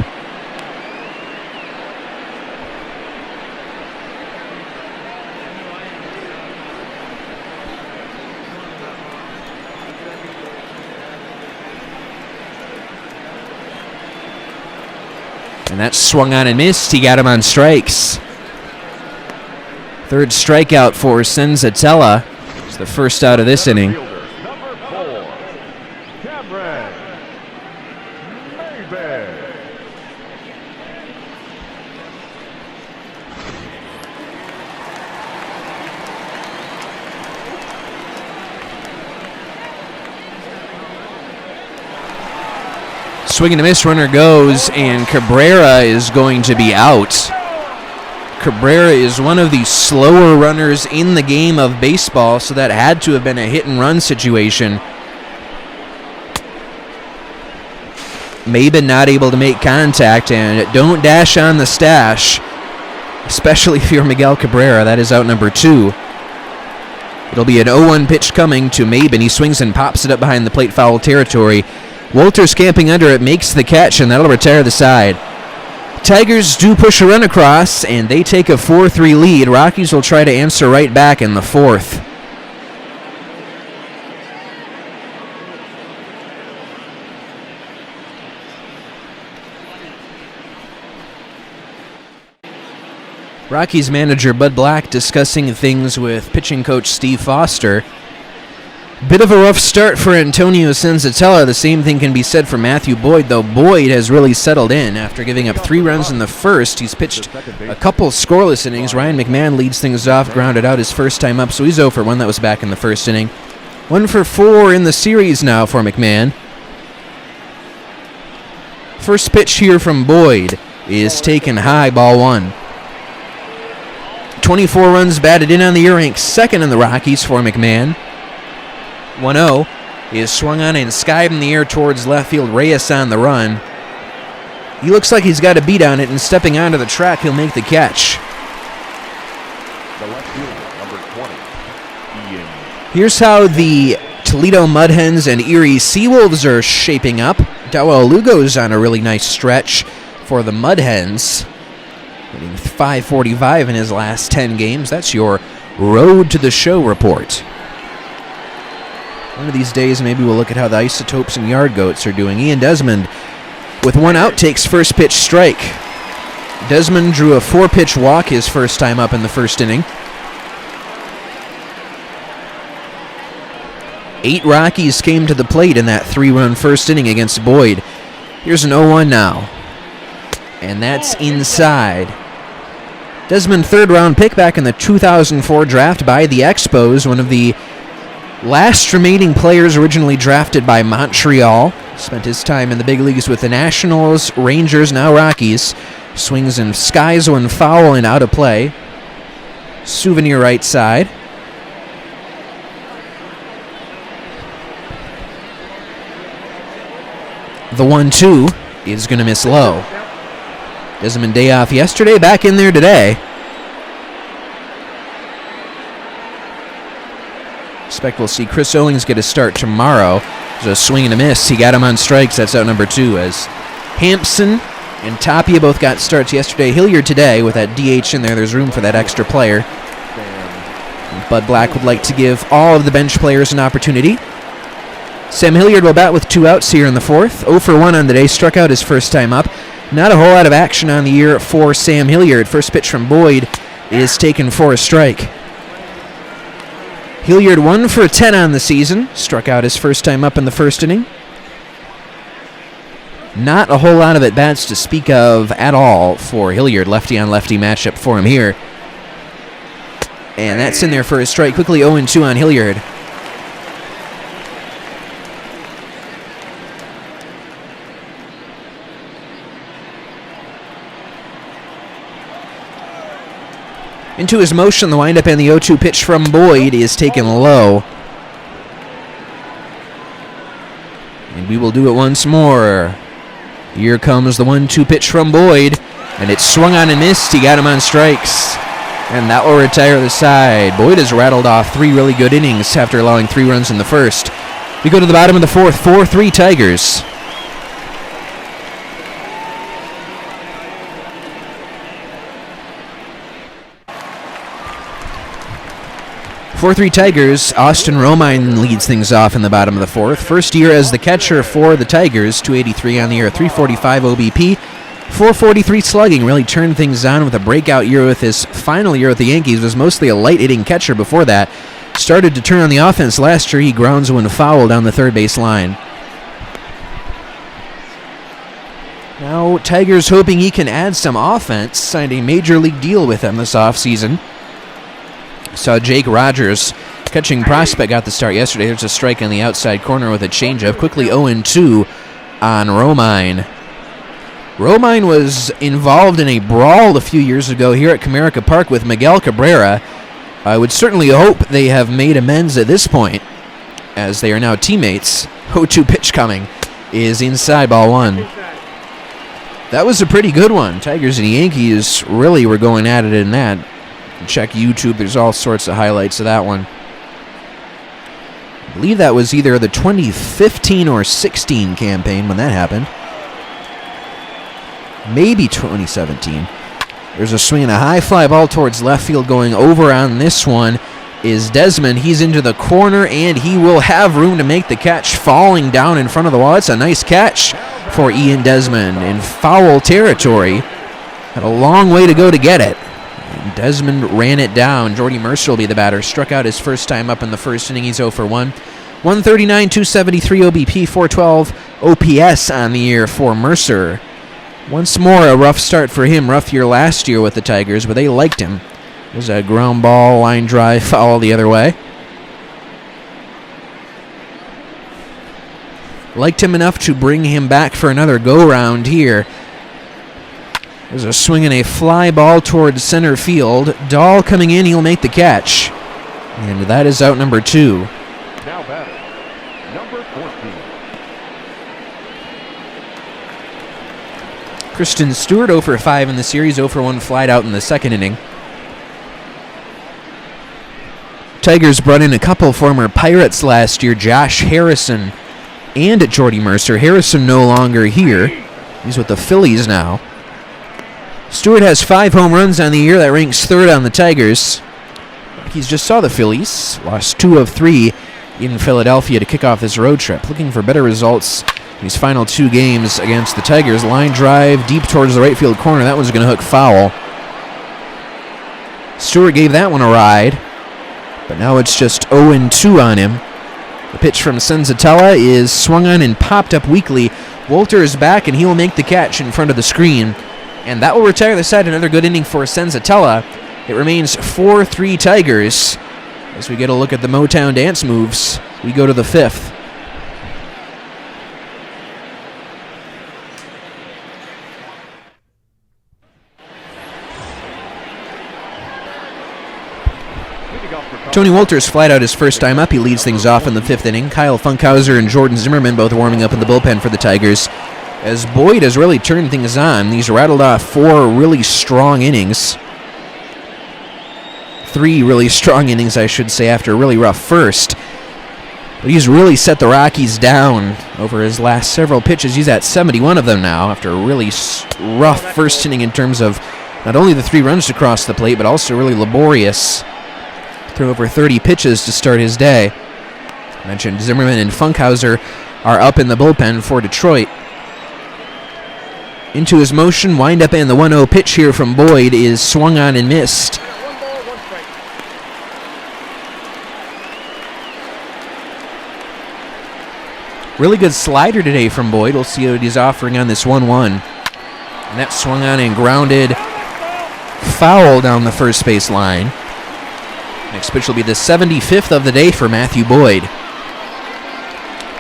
Speaker 2: And that swung on and missed. He got him on strikes. Third strikeout for Senzatella. It's the first out of this inning.
Speaker 1: Number 4, Cameron Maybin.
Speaker 2: Swing and a miss, runner goes, and Cabrera is going to be out. Cabrera is one of the slower runners in the game of baseball, so that had to have been a hit-and-run situation. Maybin not able to make contact, and don't dash on the stash, especially if you're Miguel Cabrera. That is out number 2. It'll be an 0-1 pitch coming to Maybin. He swings and pops it up behind the plate, foul territory. Wolters camping under it, makes the catch, and that'll retire the side. Tigers do push a run across, and they take a 4-3 lead. Rockies will try to answer right back in the 4th. Rockies manager Bud Black discussing things with pitching coach Steve Foster. Bit of a rough start for Antonio Senzatella. The same thing can be said for Matthew Boyd, though Boyd has really settled in. After giving up 3 runs in the first, he's pitched a couple scoreless innings. Ryan McMahon leads things off, grounded out his first time up, so he's 0 for 1. That was back in the first inning. 1 for 4 in the series now for McMahon. First pitch here from Boyd is taken high, ball 1. 24 runs batted in on the year, ranks second in the Rockies for McMahon. 1-0 is swung on and skied in the air towards left field. Reyes on the run. He looks like he's got a beat on it, and stepping onto the track, he'll make the catch.
Speaker 1: The left fielder, number 20, Ian.
Speaker 2: Here's how the Toledo Mudhens and Erie Seawolves are shaping up. Dawel Lugo's on a really nice stretch for the Mudhens, hitting .545 in his last 10 games. That's your Road to the Show report. One of these days, maybe we'll look at how the Isotopes and Yard Goats are doing. Ian Desmond, with 1 out, takes first pitch strike. Desmond drew a 4-pitch walk his first time up in the first inning. 8 Rockies came to the plate in that 3-run first inning against Boyd. Here's an 0-1 now, and that's inside. Desmond, 3rd-round pick back in the 2004 draft by the Expos, one of the last remaining players originally drafted by Montreal. Spent his time in the big leagues with the Nationals, Rangers, now Rockies. Swings and skies one foul and out of play. Souvenir right side. The 1-2 is going to miss low. Desmond day off yesterday, back in there today. Expect we'll see Chris Owings get a start tomorrow. There's a swing and a miss. He got him on strikes. That's out number 2 as Hampson and Tapia both got starts yesterday. Hilliard today with that DH in there. There's room for that extra player. Bud Black would like to give all of the bench players an opportunity. Sam Hilliard will bat with 2 outs here in the 4th. 0 for 1 on the day. Struck out his first time up. Not a whole lot of action on the year for Sam Hilliard. First pitch from Boyd is taken for a strike. Hilliard 1 for 10 on the season. Struck out his first time up in the first inning. Not a whole lot of at-bats to speak of at all for Hilliard. Lefty-on-lefty matchup for him here. And that's in there for a strike. Quickly 0-2 on Hilliard. Into his motion, the windup and the 0-2 pitch from Boyd is taken low. And we will do it once more. Here comes the 1-2 pitch from Boyd, and it's swung on and missed. He got him on strikes, and that will retire the side. Boyd has rattled off 3 really good innings after allowing 3 runs in the first. We go to the bottom of the 4th, 4-3 Tigers. 4-3 Tigers. Austin Romine leads things off in the bottom of the 4th. First year as the catcher for the Tigers. 283 on the year, 345 OBP. .443 slugging, really turned things on with a breakout year with his final year with the Yankees. Was mostly a light-hitting catcher before that. Started to turn on the offense last year. He grounds one foul down the third base line. Now Tigers hoping he can add some offense. Signed a major league deal with them this offseason. Saw Jake Rogers, catching prospect, got the start yesterday. There's a strike on the outside corner with a changeup. Quickly 0-2 on Romine. Romine was involved in a brawl a few years ago here at Comerica Park with Miguel Cabrera. I would certainly hope they have made amends at this point, as they are now teammates. 0-2 pitch coming is inside, ball one. That was a pretty good one. Tigers and Yankees really were going at it in that. Check YouTube, there's all sorts of highlights of that one. I believe that was either the 2015 or 16 campaign when that happened. Maybe 2017. There's a swing and a high fly ball towards left field. Going over on this one is Desmond. He's into the corner, and he will have room to make the catch, falling down in front of the wall. It's a nice catch for Ian Desmond in foul territory. Had a long way to go to get it. And Desmond ran it down. Jordy Mercer will be the batter. Struck out his first time up in the first inning. He's 0 for 1. 139, 273 OBP, 412 OPS on the year for Mercer. Once more, a rough start for him. Rough year last year with the Tigers, but they liked him. There's a ground ball, line drive, foul the other way. Liked him enough to bring him back for another go-round here. There's a swing and a fly ball towards center field. Dahl coming in, he'll make the catch. And that is out number 2.
Speaker 1: Now batter, number 14.
Speaker 2: Kristen Stewart 0 for 5 in the series, 0 for 1 flied out in the second inning. Tigers brought in a couple former Pirates last year, Josh Harrison and Jordy Mercer. Harrison no longer here. He's with the Phillies now. Stewart has 5 home runs on the year. That ranks 3rd on the Tigers. He's just saw the Phillies. Lost 2 of 3 in Philadelphia to kick off this road trip. Looking for better results in these final 2 games against the Tigers. Line drive deep towards the right field corner. That one's going to hook foul. Stewart gave that one a ride, but now it's just 0-2 on him. The pitch from Senzatella is swung on and popped up weakly. Wolter is back, and he will make the catch in front of the screen. And that will retire the side. Another good inning for Senzatella. It remains 4-3 Tigers. As we get a look at the Motown dance moves, we go to the 5th. Tony Wolters flied out his first time up. He leads things off in the 5th inning. Kyle Funkhauser and Jordan Zimmerman both warming up in the bullpen for the Tigers. As Boyd has really turned things on. He's rattled off 4 really strong innings. 3 really strong innings, I should say, after a really rough first. But he's really set the Rockies down over his last several pitches. He's at 71 of them now after a really rough first inning in terms of not only the 3 runs to cross the plate, but also really laborious. Threw over 30 pitches to start his day. I mentioned Zimmerman and Funkhauser are up in the bullpen for Detroit. Into his motion, windup, and the 1-0 pitch here from Boyd is swung on and missed.
Speaker 3: 1 ball, 1 strike.
Speaker 2: Really good slider today from Boyd. We'll see what he's offering on this 1-1. And that swung on and grounded foul down the first base line. Next pitch will be the 75th of the day for Matthew Boyd.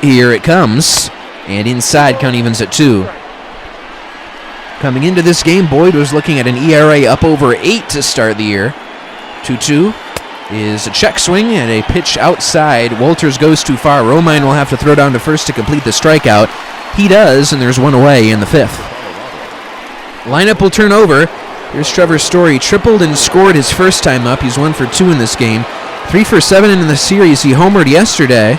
Speaker 2: Here it comes, and inside, count evens at 2. Coming into this game, Boyd was looking at an ERA up over 8 to start the year. 2-2 is a check swing and a pitch outside. Wolters goes too far. Romine will have to throw down to first to complete the strikeout. He does, and there's 1 away in the 5th. Lineup will turn over. Here's Trevor Story. Tripled and scored his first time up. He's 1 for 2 in this game. 3 for 7 in the series. He homered yesterday.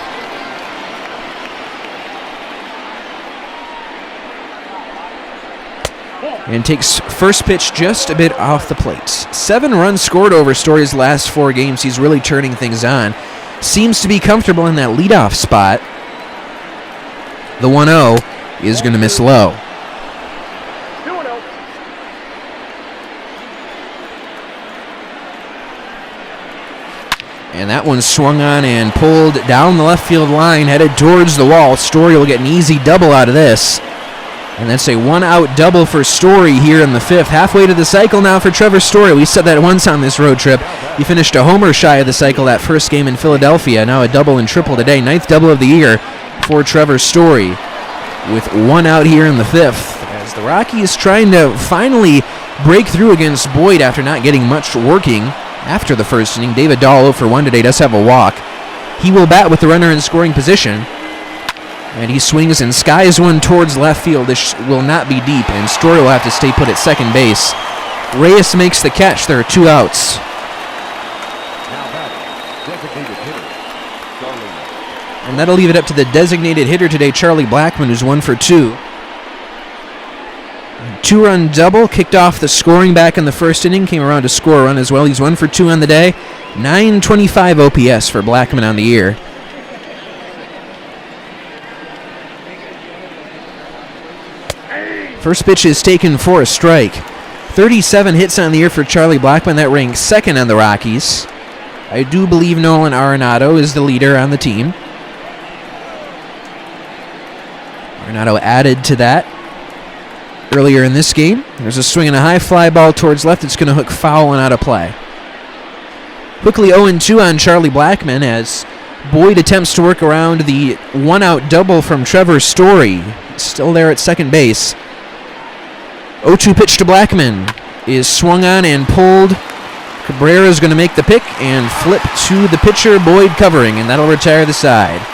Speaker 2: And takes first pitch just a bit off the plate. 7 runs scored over Story's last 4 games. He's really turning things on. Seems to be comfortable in that leadoff spot. The 1-0 is going to miss low.
Speaker 3: 2-0.
Speaker 2: And that one swung on and pulled down the left field line, headed towards the wall. Story will get an easy double out of this. And that's a one-out double for Story here in the fifth. Halfway to the cycle now for Trevor Story. We said that once on this road trip. He finished a homer shy of the cycle that first game in Philadelphia. Now a double and triple today. 9th double of the year for Trevor Story, with one out here in the fifth, as the Rockies trying to finally break through against Boyd after not getting much working after the first inning. David Dahl 0 for 1 today, does have a walk. He will bat with the runner in scoring position, and he swings and skies one towards left field. This will not be deep, and Story will have to stay put at second base. Reyes makes the catch. There are 2 outs.
Speaker 1: Now back, designated hitter, Charlie.
Speaker 2: And that'll leave it up to the designated hitter today, Charlie Blackmon, who's 1 for 2. 2-run double, kicked off the scoring back in the first inning, came around to score a run as well. He's 1 for 2 on the day. 925 OPS for Blackmon on the year. First pitch is taken for a strike. 37 hits on the year for Charlie Blackmon. That ranks second on the Rockies. I do believe Nolan Arenado is the leader on the team. Arenado added to that earlier in this game. There's a swing and a high fly ball towards left. It's going to hook foul and out of play. Quickly 0-2 on Charlie Blackmon as Boyd attempts to work around the one-out double from Trevor Story. Still there at second base. 0-2 pitch to Blackmon is swung on and pulled. Cabrera is going to make the pick and flip to the pitcher, Boyd covering, and that'll retire the side.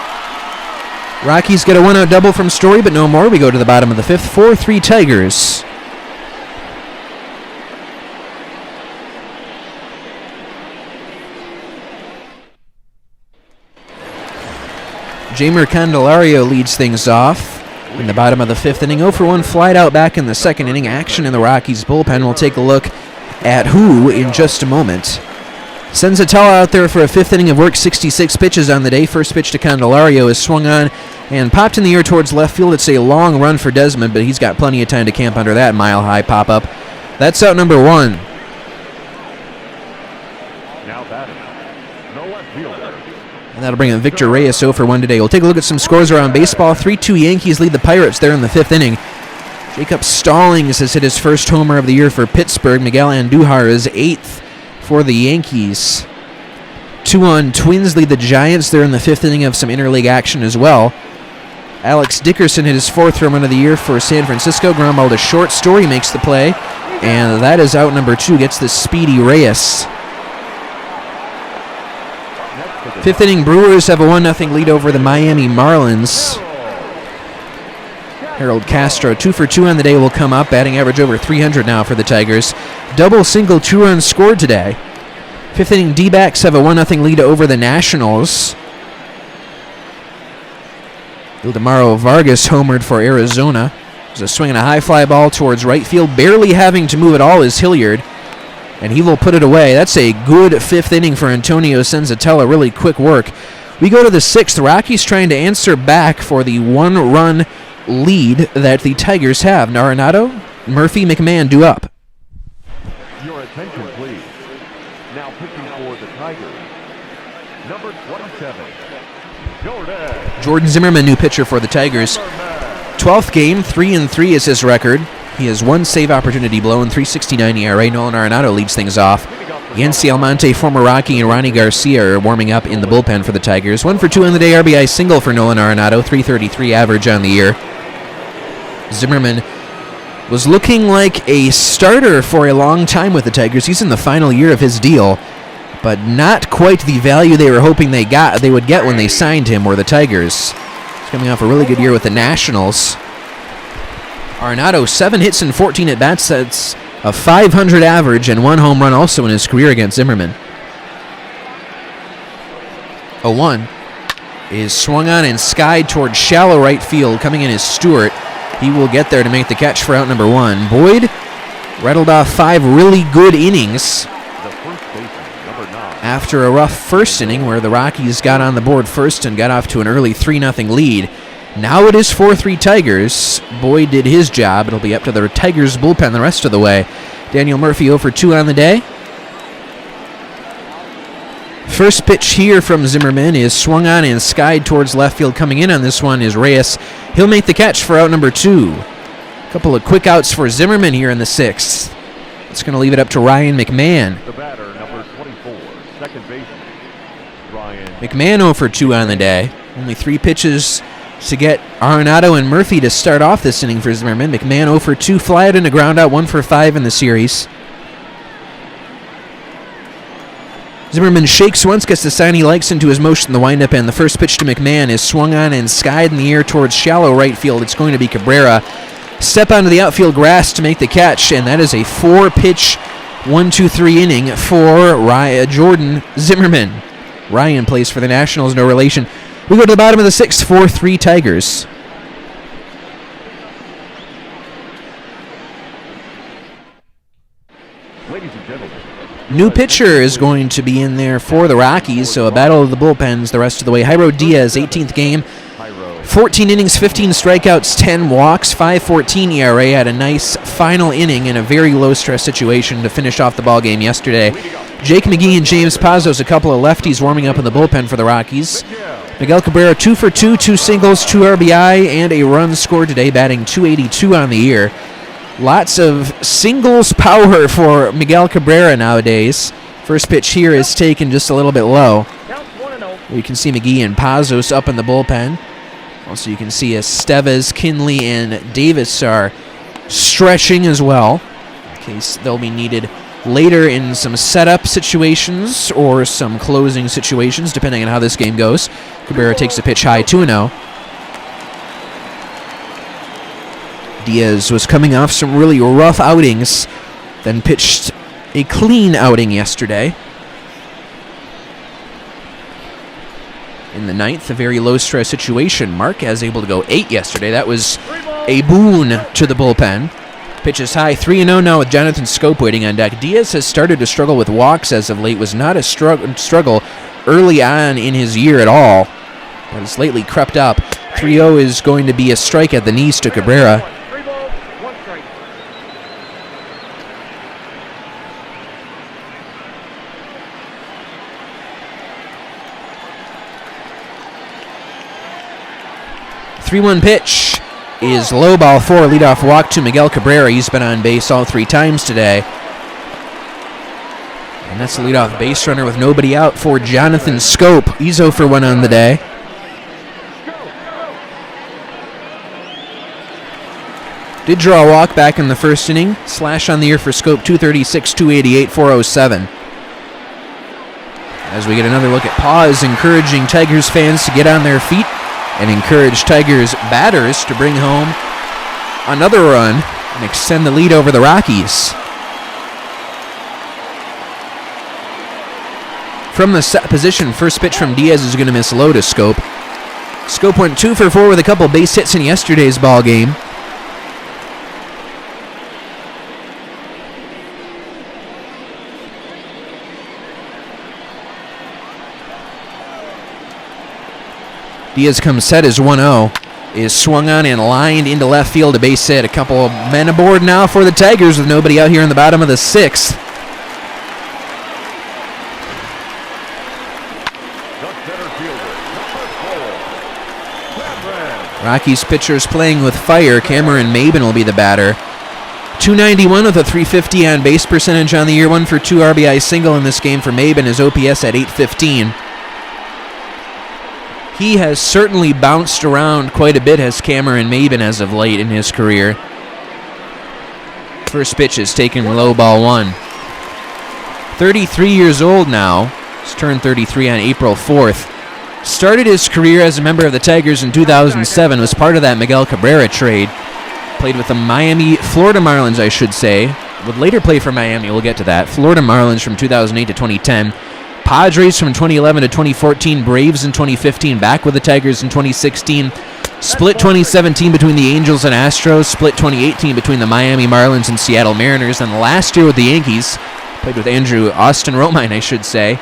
Speaker 2: Rockies get a one-out double from Story, but no more. We go to the bottom of the fifth. 4-3 Tigers. Jeimer Candelario leads things off in the bottom of the fifth inning. 0 for 1 flied out back in the second inning. Action in the Rockies bullpen. We'll take a look at who in just a moment. Senzatella out there for a fifth inning of work, 66 pitches on the day. First pitch to Candelario is swung on and popped in the air towards left field. It's a long run for Desmond, but he's got plenty of time to camp under that mile-high pop-up. That's out number 1.
Speaker 1: Now batting, no left fielder.
Speaker 2: And that'll bring in Victor Reyes 0 for 1 today. We'll take a look at some scores around baseball. 3-2 Yankees lead the Pirates there in the fifth inning. Jacob Stallings has hit his first homer of the year for Pittsburgh. Miguel Andujar is 8th for the Yankees. 2-1 Twins lead the Giants there in the fifth inning of some interleague action as well. Alex Dickerson hit his 4th home run of the year for San Francisco. Ground ball to short. Story makes the play, and that is out number 2. Gets the speedy Reyes. Fifth inning, Brewers have a 1-0 lead over the Miami Marlins. Harold Castro, 2 for 2 on the day, will come up. Batting average over 300 now for the Tigers. Double, single, 2 runs scored today. Fifth inning, D-backs have a 1-0 lead over the Nationals. Ildemaro Vargas homered for Arizona. There's a swing and a high fly ball towards right field. Barely having to move at all is Hilliard, and he will put it away. That's a good fifth inning for Antonio Senzatella. Really quick work. We go to the sixth. Rockies trying to answer back for the 1-run lead that the Tigers have. Arenado, Murphy, McMahon due up.
Speaker 1: Your attention, please. Now pitching for the Tigers, number 27,
Speaker 2: Jordan Zimmerman, new pitcher for the Tigers. 12th game, 3-3 is his record. He has 1 save opportunity blown, 3.69 ERA. Nolan Arenado leads things off. Yancy Almonte, former Rocky, and Ronnie Garcia are warming up in the bullpen for the Tigers. 1 for 2 on the day, RBI single for Nolan Arenado, 3.33 average on the year. Zimmerman was looking like a starter for a long time with the Tigers. He's in the final year of his deal, but not quite the value they were hoping they would get when they signed him, were the Tigers. He's coming off a really good year with the Nationals. Arenado, 7 hits and 14 at-bats. That's a .500 average and 1 home run also in his career against Zimmerman. 0-1 is swung on and skied toward shallow right field. Coming in is Stewart. He will get there to make the catch for out number 1. Boyd rattled off 5 really good innings after a rough first inning where the Rockies got on the board first and got off to an early 3-0 lead. Now it is 4-3 Tigers. Boyd did his job. It'll be up to the Tigers bullpen the rest of the way. Daniel Murphy 0 for 2 on the day. First pitch here from Zimmerman is swung on and skied towards left field. Coming in on this one is Reyes. He'll make the catch for out number 2. A couple of quick outs for Zimmerman here in the 6th. It's going to leave it up to Ryan McMahon.
Speaker 1: The batter, number 24, second baseman, Ryan.
Speaker 2: McMahon 0 for 2 on the day. Only 3 pitches to get Arenado and Murphy to start off this inning for Zimmerman. McMahon 0 for 2, fly out and a ground out, 1 for 5 in the series. Zimmerman shakes once, gets the sign he likes into his motion, the windup, and the first pitch to McMahon is swung on and skied in the air towards shallow right field. It's going to be Cabrera. Step onto the outfield grass to make the catch, and that is a 4-pitch 1-2-3 inning for Jordan Zimmerman. Ryan plays for the Nationals, no relation. We go to the bottom of the 6th, 4-3 Tigers.
Speaker 1: Ladies and gentlemen.
Speaker 2: New pitcher is going to be in there for the Rockies, so a battle of the bullpens the rest of the way. Jairo Diaz, 18th game, 14 innings, 15 strikeouts, 10 walks, 5.14 ERA. Had a nice final inning in a very low-stress situation to finish off the ball game yesterday. Jake McGee and James Pazos, a couple of lefties warming up in the bullpen for the Rockies. Miguel Cabrera, 2 for 2, 2 singles, 2 RBI, and a run scored today, batting .282 on the year. Lots of singles power for Miguel Cabrera nowadays. First pitch here is taken just a little bit low.
Speaker 3: Count 1-0.
Speaker 2: You can see McGee and Pazos up in the bullpen. Also, you can see Estevez, Kinley, and Davis are stretching as well, in case they'll be needed later in some setup situations or some closing situations, depending on how this game goes. Cabrera takes a pitch high, 2-0. Diaz was coming off some really rough outings, then pitched a clean outing yesterday. In the 9th, a very low-stress situation. Marquez able to go 8 yesterday. That was a boon to the bullpen. Pitch is high, 3-0 now with Jonathan Schoop waiting on deck. Diaz has started to struggle with walks as of late. Was not a struggle early on in his year at all, but has lately crept up. 3-0 is going to be a strike at the knees to Cabrera.
Speaker 3: 3 balls, 1 strike.
Speaker 2: Three-one pitch is low, ball 4, leadoff walk to Miguel Cabrera. He's been on base all 3 times today. And that's the leadoff base runner with nobody out for Jonathan Schoop. He's 0 for 1 on the day. Did draw a walk back in the first inning. Slash on the year for Schoop, 236, 288, 407. As we get another look at pause, encouraging Tigers fans to get on their feet and encourage Tigers batters to bring home another run and extend the lead over the Rockies. From the set position, first pitch from Diaz is going to miss low to Schoop. Schoop went 2 for 4 with a couple base hits in yesterday's ball game. Diaz comes set as 1-0. Is swung on and lined into left field, a base hit. A couple of men aboard now for the Tigers with nobody out here in the bottom of the 6th. Rockies pitchers playing with fire. Cameron Maben will be the batter. 291 with a 350 on base percentage on the year. 1 for 2 RBI single in this game for Maben. His OPS at 815. He has certainly bounced around quite a bit, has Cameron Maben, as of late in his career. First pitch is taken low, ball 1. 33 years old now. He's turned 33 on April 4th. Started his career as a member of the Tigers in 2007. Was part of that Miguel Cabrera trade. Played with the Florida Marlins, I should say. Would later play for Miami. We'll get to that. Florida Marlins from 2008 to 2010. Padres from 2011 to 2014, Braves in 2015, back with the Tigers in 2016, split 2017 between the Angels and Astros, split 2018 between the Miami Marlins and Seattle Mariners, and last year with the Yankees, played with Austin Romine, I should say.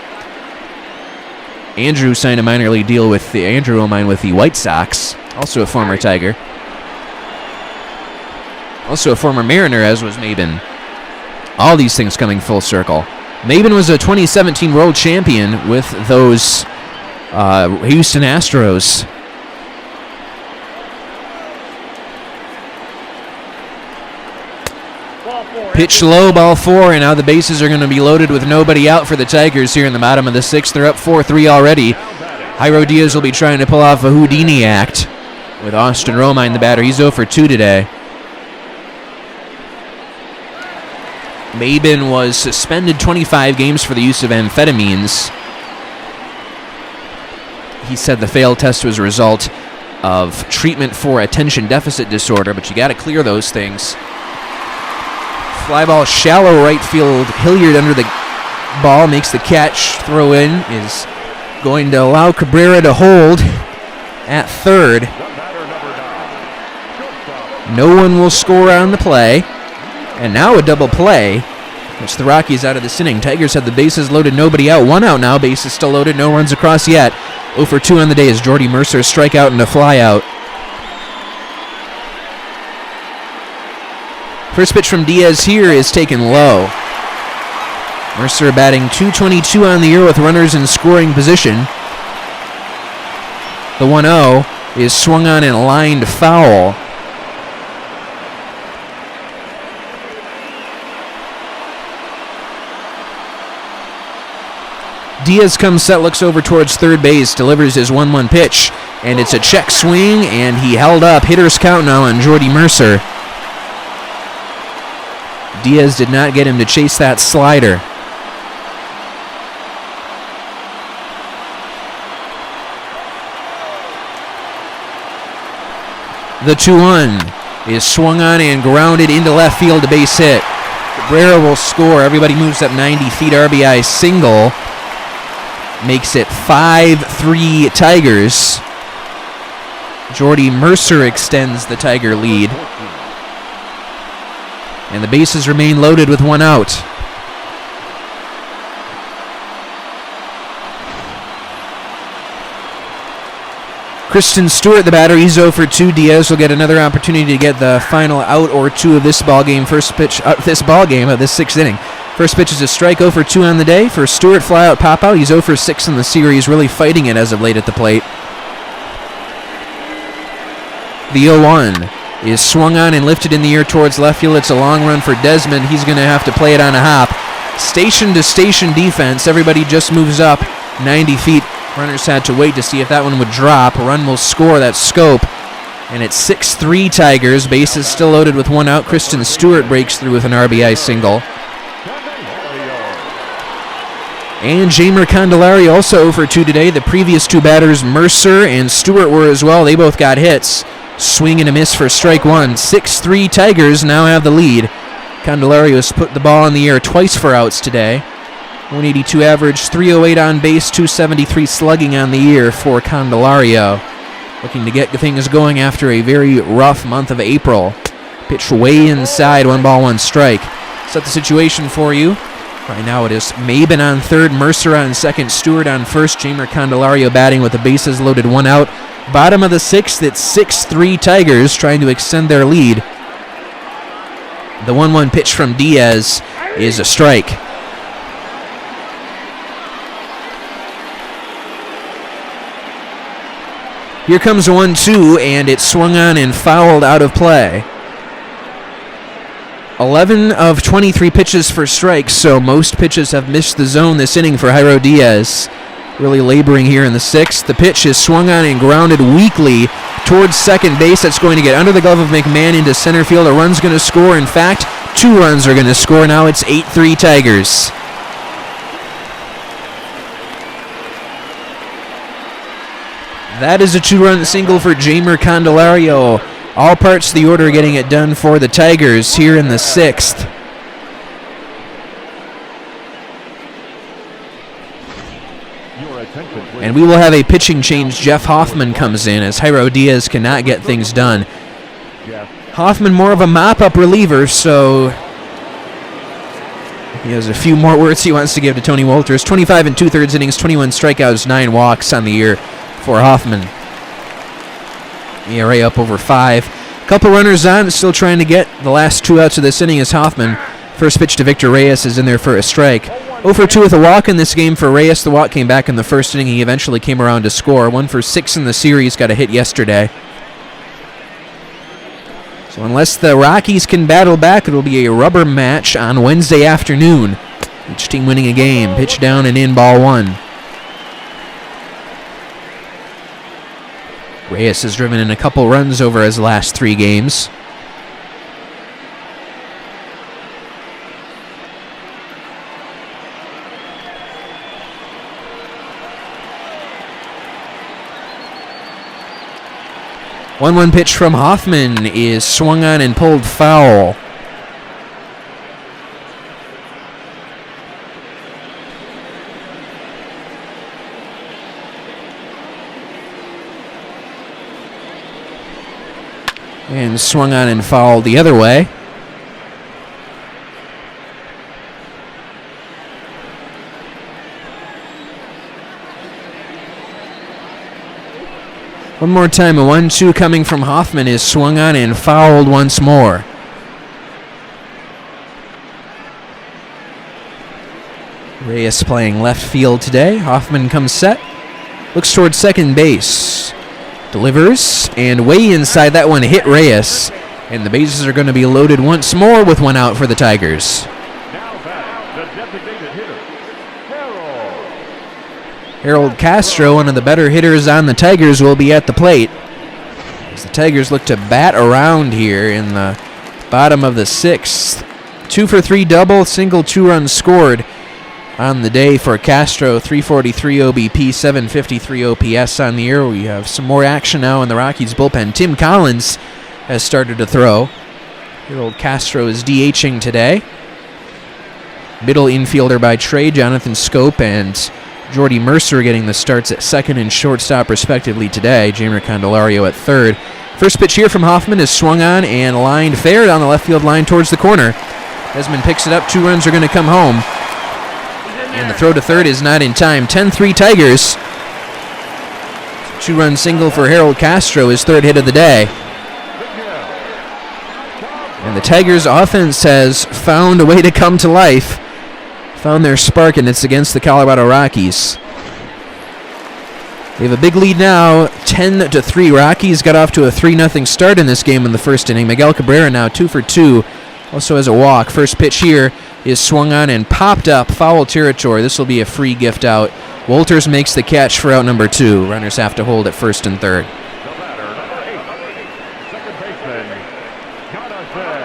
Speaker 2: Andrew signed a minor league deal with Andrew Romine with the White Sox, also a former Tiger. Also a former Mariner, as was Maben. All these things coming full circle. Maben was a 2017 world champion with those Houston Astros. Pitch low, ball 4, and now the bases are going to be loaded with nobody out for the Tigers here in the bottom of the 6th. They're up 4-3 already. Jairo Diaz will be trying to pull off a Houdini act with Austin Romine, the batter. He's 0 for 2 today. Maben was suspended 25 games for the use of amphetamines. He said the failed test was a result of treatment for attention deficit disorder, but you got to clear those things. Fly ball shallow right field. Hilliard under the ball makes the catch. Throw in is going to allow Cabrera to hold at third. No one will score on the play. And now a double play. Puts the Rockies out of this inning. Tigers have the bases loaded, nobody out. 1 out now, bases still loaded, no runs across yet. 0 for 2 on the day as Jordy Mercer strikeout and a flyout. First pitch from Diaz here is taken low. Mercer batting .222 on the year with runners in scoring position. The 1-0 is swung on and lined foul. Diaz comes set, looks over towards third base, delivers his 1-1 pitch, and it's a check swing, and he held up. Hitter's count now on Jordy Mercer. Diaz did not get him to chase that slider. The 2-1 is swung on and grounded into left field, a base hit. Cabrera will score. Everybody moves up 90 feet. RBI single. Makes it 5-3 Tigers. Jordy Mercer extends the Tiger lead. And the bases remain loaded with 1 out. Kristen Stewart, the batter, he's 0 for 2. Diaz will get another opportunity to get the final out or 2 of this ball game. First pitch of this ball game of this 6th inning. First pitch is a strike, 0 for 2 on the day. For Stewart, fly out, pop out. He's 0 for 6 in the series, really fighting it as of late at the plate. The 0-1 is swung on and lifted in the air towards left field. It's a long run for Desmond. He's going to have to play it on a hop. Station to station defense. Everybody just moves up 90 feet. Runners had to wait to see if that one would drop. A run will score. That's Scope. And it's 6-3 Tigers. Bases still loaded with 1 out. Kristen Stewart breaks through with an RBI single. And Jeimer Candelario also 0 for 2 today. The previous 2 batters, Mercer and Stewart, were as well. They both got hits. Swing and a miss for strike 1. 6-3 Tigers now have the lead. Candelario's put the ball in the air twice for outs today. 182 average, 308 on base, 273 slugging on the year for Candelario. Looking to get things going after a very rough month of April. Pitch way inside, 1 ball, 1 strike. Set the situation for you. Right now it is Maben on third, Mercer on second, Stewart on first, Jeimer Candelario batting with the bases loaded, 1 out. Bottom of the 6th, it's 6-3 Tigers trying to extend their lead. The 1-1 pitch from Diaz is a strike. Here comes a 1-2, and it's swung on and fouled out of play. 11 of 23 pitches for strikes, so most pitches have missed the zone this inning for Jairo Diaz. Really laboring here in the 6th. The pitch is swung on and grounded weakly towards second base. That's going to get under the glove of McMahon into center field. A run's going to score. In fact, 2 runs are going to score. Now it's 8-3 Tigers. That is a 2-run single for Jeimer Candelario. All parts of the order getting it done for the Tigers here in the 6th. And we will have a pitching change. Jeff Hoffman comes in as Jairo Diaz cannot get things done. Hoffman more of a mop-up reliever, so he has a few more words he wants to give to Tony Wolters. 25 2/3 innings, 21 strikeouts, 9 walks on the year for Hoffman. ERA up over 5. Couple runners on, still trying to get the last 2 outs of this inning is Hoffman. First pitch to Victor Reyes is in there for a strike. 0 for 2 with a walk in this game for Reyes. The walk came back in the first inning. He eventually came around to score. 1 for 6 in the series. Got a hit yesterday. So unless the Rockies can battle back, it'll be a rubber match on Wednesday afternoon. Each team winning a game. Pitch down and in, ball 1. Reyes has driven in a couple runs over his last 3 games. One pitch from Hoffman is swung on and pulled foul. And swung on and fouled the other way. One more time, a 1-2 coming from Hoffman is swung on and fouled once more. Reyes playing left field today. Hoffman comes set, looks towards second base, delivers, and way inside that one hit Reyes. And the bases are going to be loaded once more with 1 out for the Tigers.
Speaker 1: Now back, the designated hitter,
Speaker 2: Harold Castro, one of the better hitters on the Tigers, will be at the plate as the Tigers look to bat around here in the bottom of the 6th. 2 for 3 double, single 2 runs scored on the day for Castro. 343 OBP, 753 OPS on the year. We have some more action now in the Rockies bullpen. Tim Collins has started to throw. Harold Castro is DHing today. Middle infielder by trade, Jonathan Scope and Jordy Mercer getting the starts at second and shortstop respectively today. Jamer Candelario at third. First pitch here from Hoffman is swung on and lined fair down the left field line towards the corner. Desmond picks it up. 2 runs are going to come home. And the throw to third is not in time. 10-3 Tigers. 2-run single for Harold Castro, his 3rd hit of the day. And the Tigers offense has found a way to come to life. Found their spark, and it's against the Colorado Rockies. They have a big lead now, 10-3. Rockies got off to a 3-0 start in this game in the first inning. Miguel Cabrera now 2 for 2. Also has a walk. First pitch here is swung on and popped up, foul territory. This will be a free gift out. Wolters makes the catch for out number 2. Runners have to hold at first and third.
Speaker 1: the batter, number 8, second baseman, Jonathan.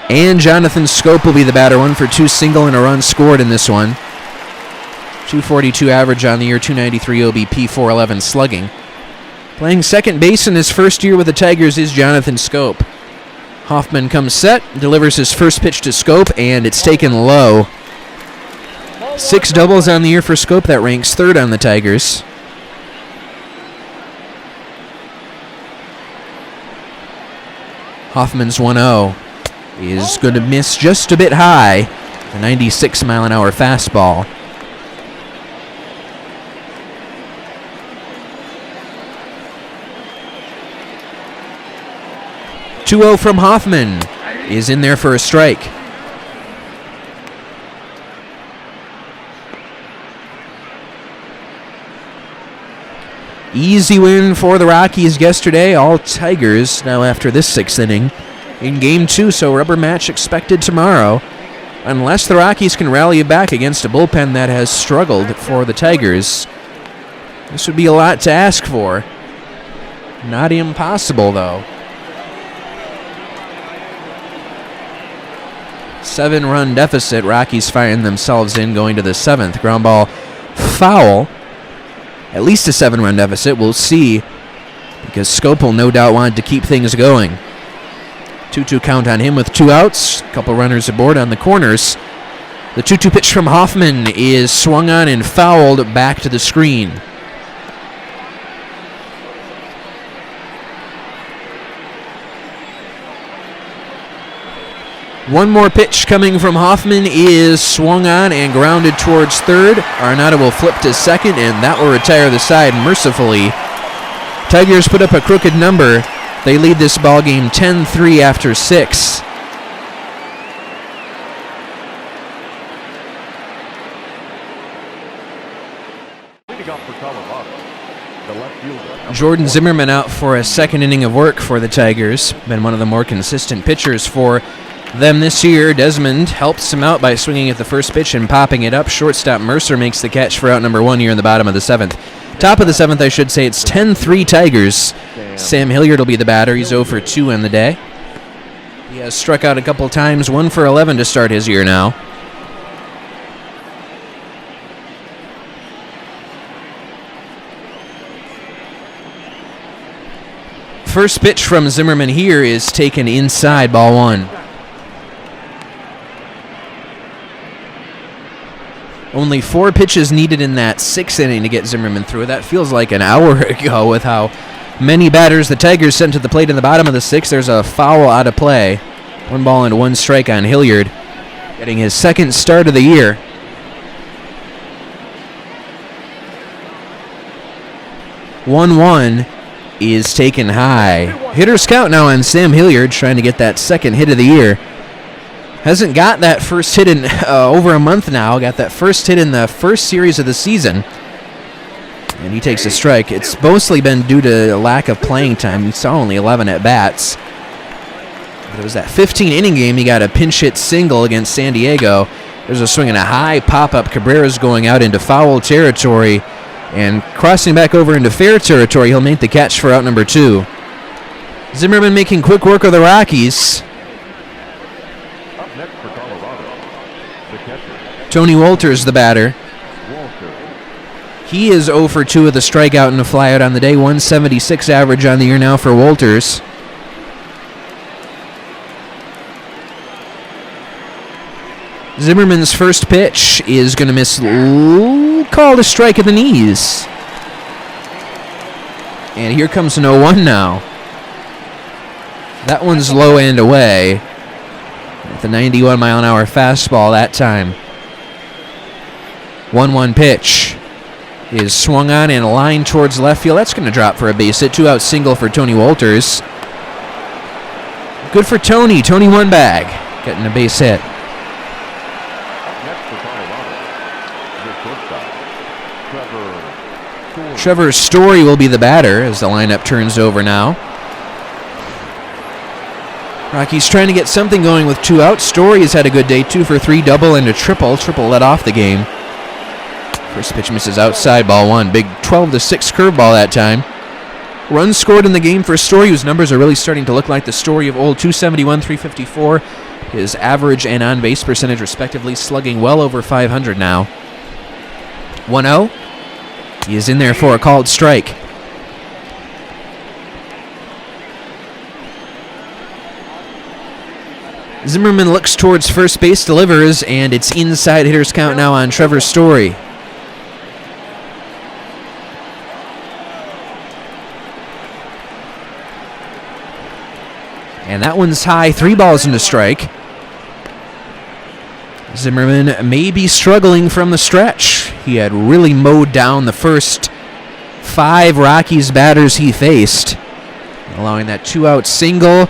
Speaker 2: And Jonathan Scope will be the batter. 1 for 2 single and a run scored in this one. 242 average on the year, 293 OBP, 411 slugging. Playing second base in his first year with the Tigers is Jonathan Scope. Hoffman comes set, delivers his first pitch to Scope, and it's taken low. 6 doubles on the year for Scope. That ranks 3rd on the Tigers. Hoffman's 1-0 is going to miss just a bit high. The 96-mile-an-hour fastball. .20 from Hoffman is in there for a strike. Easy win for the Rockies yesterday. All Tigers now after this 6th inning in Game 2, so rubber match expected tomorrow. Unless the Rockies can rally back against a bullpen that has struggled for the Tigers. This would be a lot to ask for. Not impossible, though. 7-run deficit. Rockies find themselves in going to the 7th. Ground ball foul. At least a 7-run deficit. We'll see, because Scope will no doubt want to keep things going. 2-2 count on him with 2 outs. A couple runners aboard on the corners. The 2-2 pitch from Hoffman is swung on and fouled back to the screen. One more pitch coming from Hoffman is swung on and grounded towards third. Arenado will flip to second, and that will retire the side mercifully. Tigers put up a crooked number. They lead this ball game 10-3 after 6.
Speaker 1: Leading off for Colorado, the left fielder.
Speaker 2: Jordan Zimmerman out for a second inning of work for the Tigers. Been one of the more consistent pitchers for them this year. Desmond helps him out by swinging at the first pitch and popping it up. Shortstop Mercer makes the catch for out number 1 here in the bottom of the 7th. Top of the 7th, I should say. It's 10-3 Tigers. Sam Hilliard will be the batter. He's 0 for 2 on the day. He has struck out a couple times, 1 for 11 to start his year now. First pitch from Zimmerman here is taken inside, ball 1. Only 4 pitches needed in that 6th inning to get Zimmerman through. That feels like an hour ago with how many batters the Tigers sent to the plate in the bottom of the 6th. There's a foul out of play. 1 ball and 1 strike on Hilliard, getting his 2nd start of the year. One is taken high. Hitter's count now on Sam Hilliard, trying to get that 2nd hit of the year. Hasn't got that first hit in over a month now. Got that first hit in the first series of the season. And he takes a strike. It's mostly been due to a lack of playing time. We saw only 11 at-bats. But it was that 15-inning game. He got a pinch hit single against San Diego. There's a swing and a high pop-up. Cabrera's going out into foul territory. And crossing back over into fair territory, he'll make the catch for out number 2. Zimmerman making quick work of the Rockies.
Speaker 1: Up next for Colorado, the catcher.
Speaker 2: Tony Wolters, the batter. He is 0 for 2 with a strikeout and a flyout on the day. 176 average on the year now for Wolters. Zimmerman's first pitch is going to miss, called a strike at the knees. And here comes an 0-1 now. That one's low and away. With a 91-mile-an-hour fastball that time. 1-1 pitch is swung on and lined towards left field. That's going to drop for a base hit. 2-out single for Tony Wolters. Good for Tony. Tony one bag, getting a base hit. Trevor Story will be the batter as the lineup turns over now. Rockies trying to get something going with 2 outs. Story has had a good day, 2 for 3, double and a triple. Triple led off the game. First pitch misses outside, ball 1. Big 12-6 curveball that time. Runs scored in the game for Story, whose numbers are really starting to look like the story of old. 271, 354. His average and on-base percentage respectively, slugging well over 500 now. 1-0. He is in there for a called strike. Zimmerman looks towards first base, delivers, and it's inside. Hitter's count now on Trevor Story. And that one's high, 3 balls and a strike. Zimmerman may be struggling from the stretch. He had really mowed down the first 5 Rockies batters he faced, allowing that 2-out single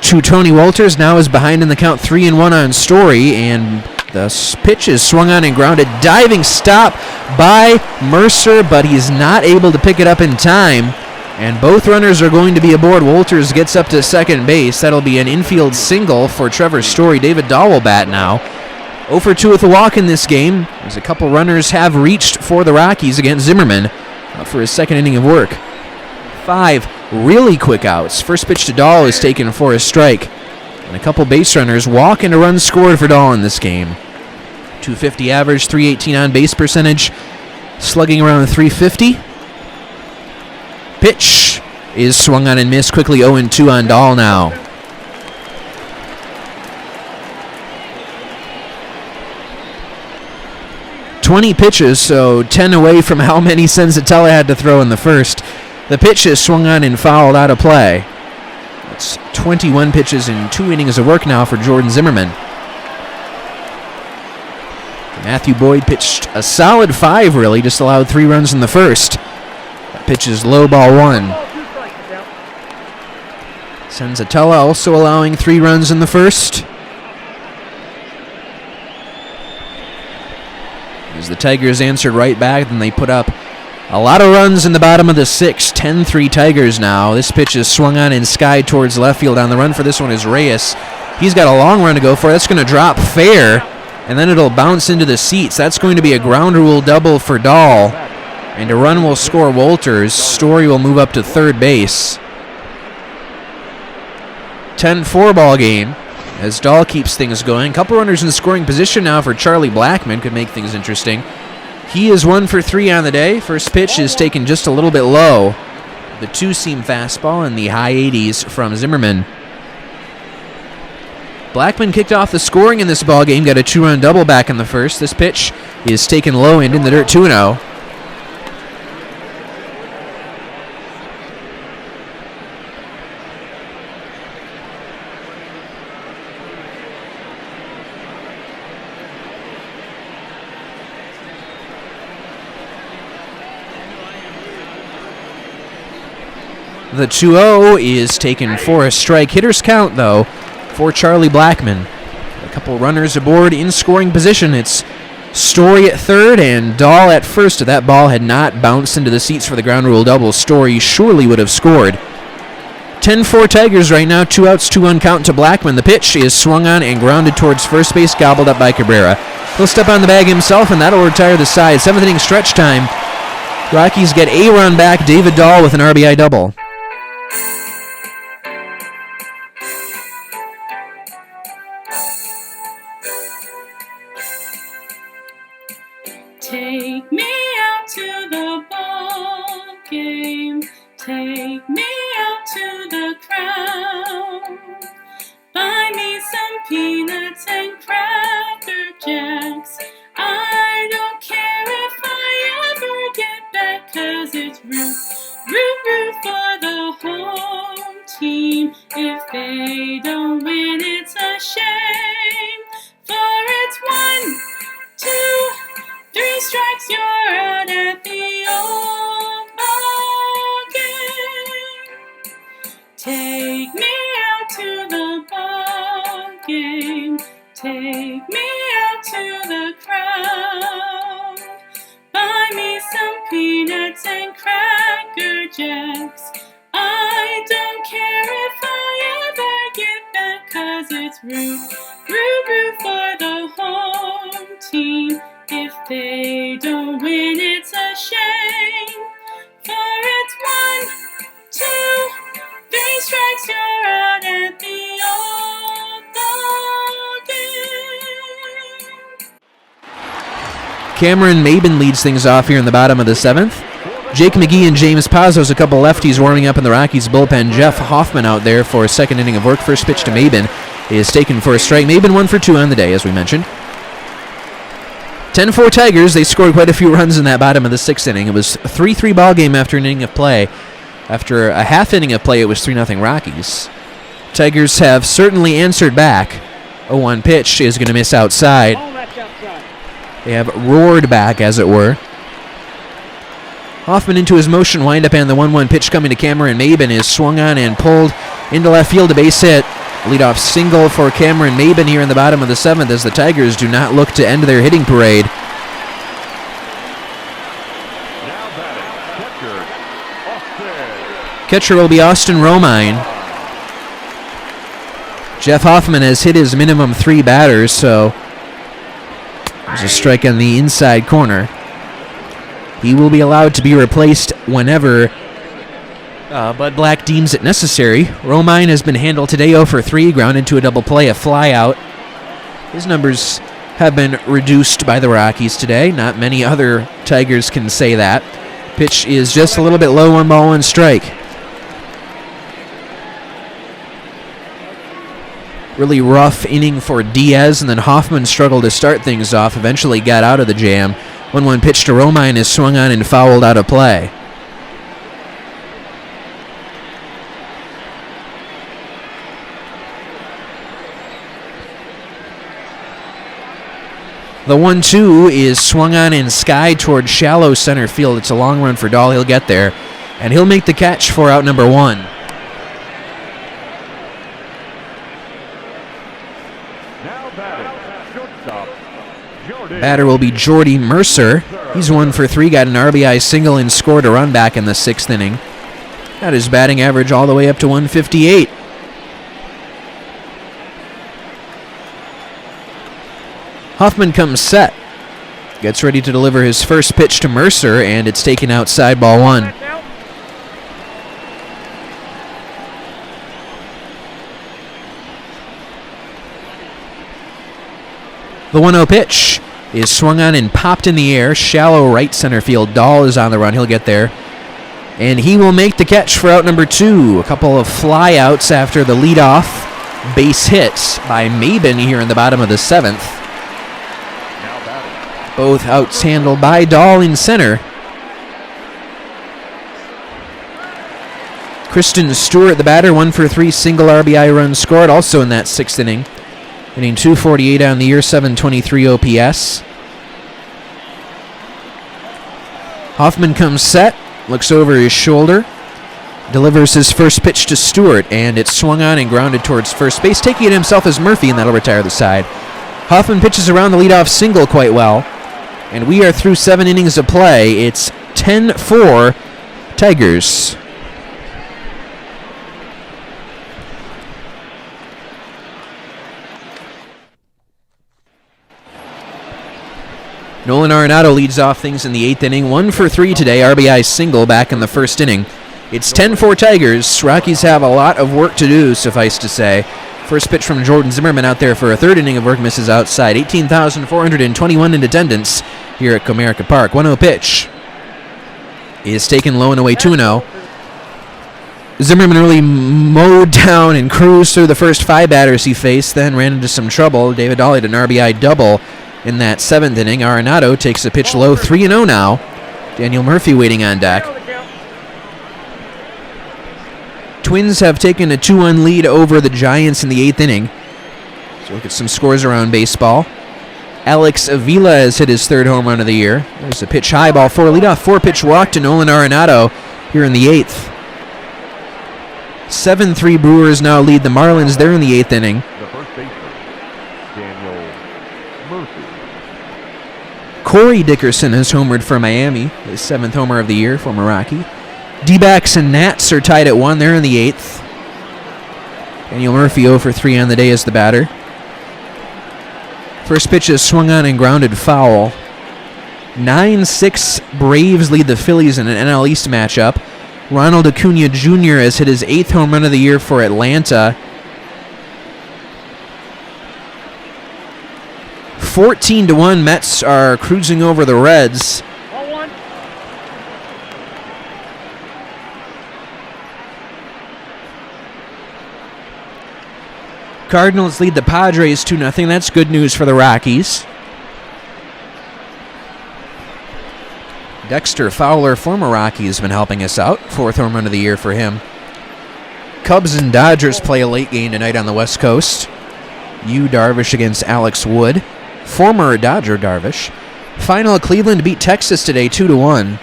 Speaker 2: to Tony Wolters. Now is behind in the count, 3-1 on Story, and the pitch is swung on and grounded. Diving stop by Mercer, but he's not able to pick it up in time, and both runners are going to be aboard. Wolters gets up to second base. That'll be an infield single for Trevor Story. David Dahl will bat now. 0 for 2 with a walk in this game, as a couple runners have reached for the Rockies against Zimmerman for his 2nd inning of work. 5 really quick outs. First pitch to Dahl is taken for a strike. And a couple base runners walk and a run scored for Dahl in this game. 250 average, 318 on base percentage, slugging around 350. Pitch is swung on and missed quickly. 0-2 on Dahl now. .20 pitches, so 10 away from how many Senzatella had to throw in the first. The pitch is swung on and fouled out of play. It's 21 pitches in 2 innings of work now for Jordan Zimmerman. Matthew Boyd pitched a solid 5, really, just allowed 3 runs in the first. That pitch is low, ball 1. Senzatella also allowing 3 runs in the first. As the Tigers answered right back, then they put up a lot of runs in the bottom of the 6th. 10-3 Tigers now. This pitch is swung on and skied towards left field. On the run for this one is Reyes. He's got a long run to go for. That's going to drop fair, and then it'll bounce into the seats. That's going to be a ground rule double for Dahl, and a run will score Wolters. Story will move up to third base. 10-4 ball game as Dahl keeps things going. Couple runners in scoring position now for Charlie Blackmon. Could make things interesting. He is 1 for 3 on the day. First pitch is taken just a little bit low. The two-seam fastball in the high 80s from Zimmerman. Blackmon kicked off the scoring in this ball game. Got a 2-run double back in the first. This pitch is taken low and in the dirt. 2-0. The 2-0 is taken for a strike. Hitter's count, though, for Charlie Blackmon. A couple runners aboard in scoring position. It's Story at third and Dahl at first. If that ball had not bounced into the seats for the ground rule double, Story surely would have scored. 10-4 Tigers right now. 2 outs, 2-1 count to Blackmon. The pitch is swung on and grounded towards first base, gobbled up by Cabrera. He'll step on the bag himself, and that'll retire the side. 7th inning stretch time. Rockies get a run back. David Dahl with an RBI double.
Speaker 4: Take me out to the ball game. Take me out to the crowd. Buy me some peanuts and Cracker Jacks. I don't care if I ever get back, 'cause it's root, root, root for the home team. If they don't win, it's a shame. For it's 1, 2, 3 strikes, you're out at the old ball game. Take me out to the ball game. Take me out to the crowd. Buy me some peanuts and Cracker Jacks. I don't care if I ever get back, 'cause it's root, root, root for the home team. If they don't win, it's a shame. For it's 1, 2, 3 strikes, you're out at the old ball game.
Speaker 2: Cameron Maben leads things off here in the bottom of the 7th. Jake McGee and James Pazos, a couple lefties warming up in the Rockies bullpen. Jeff Hoffman out there for a second inning of work. First pitch to Maben is taken for a strike. Maben 1 for 2 on the day, as we mentioned. 10-4 Tigers. They scored quite a few runs in that bottom of the 6th inning. It was a 3-3 ball game after an inning of play. After a half inning of play, it was 3-0 Rockies. Tigers have certainly answered back. A 1 pitch is going to miss outside. They have roared back, as it were. Hoffman into his motion windup, and the 1-1 pitch coming to Cameron Maben is swung on and pulled into left field, a base hit. Leadoff single for Cameron Maben here in the bottom of the 7th as the Tigers do not look to end their hitting parade. Catcher will be Austin Romine. Jeff Hoffman has hit his minimum 3 batters, so there's a strike on the inside corner. He will be allowed to be replaced whenever Bud Black deems it necessary. Romine has been handled today 0 for 3, ground into a double play, a fly out. His numbers have been reduced by the Rockies today. Not many other Tigers can say that. Pitch is just a little bit low, 1 ball, 1 strike. Really rough inning for Diaz, and then Hoffman struggled to start things off, eventually got out of the jam. 1-1 pitch to Romine is swung on and fouled out of play. The 1-2 is swung on and skied toward shallow center field. It's a long run for Dahl. He'll get there, and he'll make the catch for out number 1.
Speaker 1: Now batting, shortstop, Jordan
Speaker 2: Batter will be Jordy Mercer. He's 1 for 3, got an RBI single and scored a run back in the 6th inning. Got his batting average all the way up to 158. Hoffman comes set. Gets ready to deliver his first pitch to Mercer, and it's taken outside, ball 1. The 1-0 pitch is swung on and popped in the air. Shallow right center field. Dahl is on the run. He'll get there. And he will make the catch for out number 2. A couple of flyouts after the leadoff base hit by Maben here in the bottom of the 7th. Both outs handled by Dahl in center. Kristen Stewart, the batter, 1 for 3, single RBI run scored, also in that 6th inning. Hitting .248 on the year, 723 OPS. Hoffman comes set, looks over his shoulder, delivers his first pitch to Stewart, and it's swung on and grounded towards first base. Taking it himself is Murphy, and that'll retire the side. Hoffman pitches around the leadoff single quite well, and we are through 7 innings of play. It's 10-4 Tigers. Nolan Arenado leads off things in the 8th inning. 1 for 3 today, RBI single back in the 1st inning. It's 10-4 Tigers. Rockies have a lot of work to do, suffice to say. First pitch from Jordan Zimmerman out there for a 3rd inning of work, misses outside. 18,421 in attendance here at Comerica Park. 1-0 pitch is taken low and away, 2-0. Zimmerman really mowed down and cruised through the first 5 batters he faced, then ran into some trouble. David Dahl had an RBI double in that 7th inning. Arenado takes a pitch low, 3-0 now. Daniel Murphy waiting on deck. Twins have taken a 2-1 lead over the Giants in the 8th inning. So look at some scores around baseball. Alex Avila has hit his 3rd home run of the year. There's a pitch high, ball 4, leadoff 4-pitch walk to Nolan Arenado here in the 8th. 7-3 Brewers now lead the Marlins. They're in the 8th inning.
Speaker 1: The first baseman, Daniel Murphy.
Speaker 2: Corey Dickerson has homered for Miami, his 7th homer of the year, former Rocky. D-backs and Nats are tied at 1. They're in the 8th. Daniel Murphy 0 for 3 on the day as the batter. First pitch is swung on and grounded foul. 9-6 Braves lead the Phillies in an NL East matchup. Ronald Acuna Jr. has hit his 8th home run of the year for Atlanta. 14-1 Mets are cruising over the Reds. Cardinals lead the Padres 2-0. That's good news for the Rockies. Dexter Fowler, former Rocky, has been helping us out. 4th home run of the year for him. Cubs and Dodgers play a late game tonight on the West Coast. Yu Darvish against Alex Wood. Former Dodger Darvish. Final, Cleveland beat Texas today 2-1.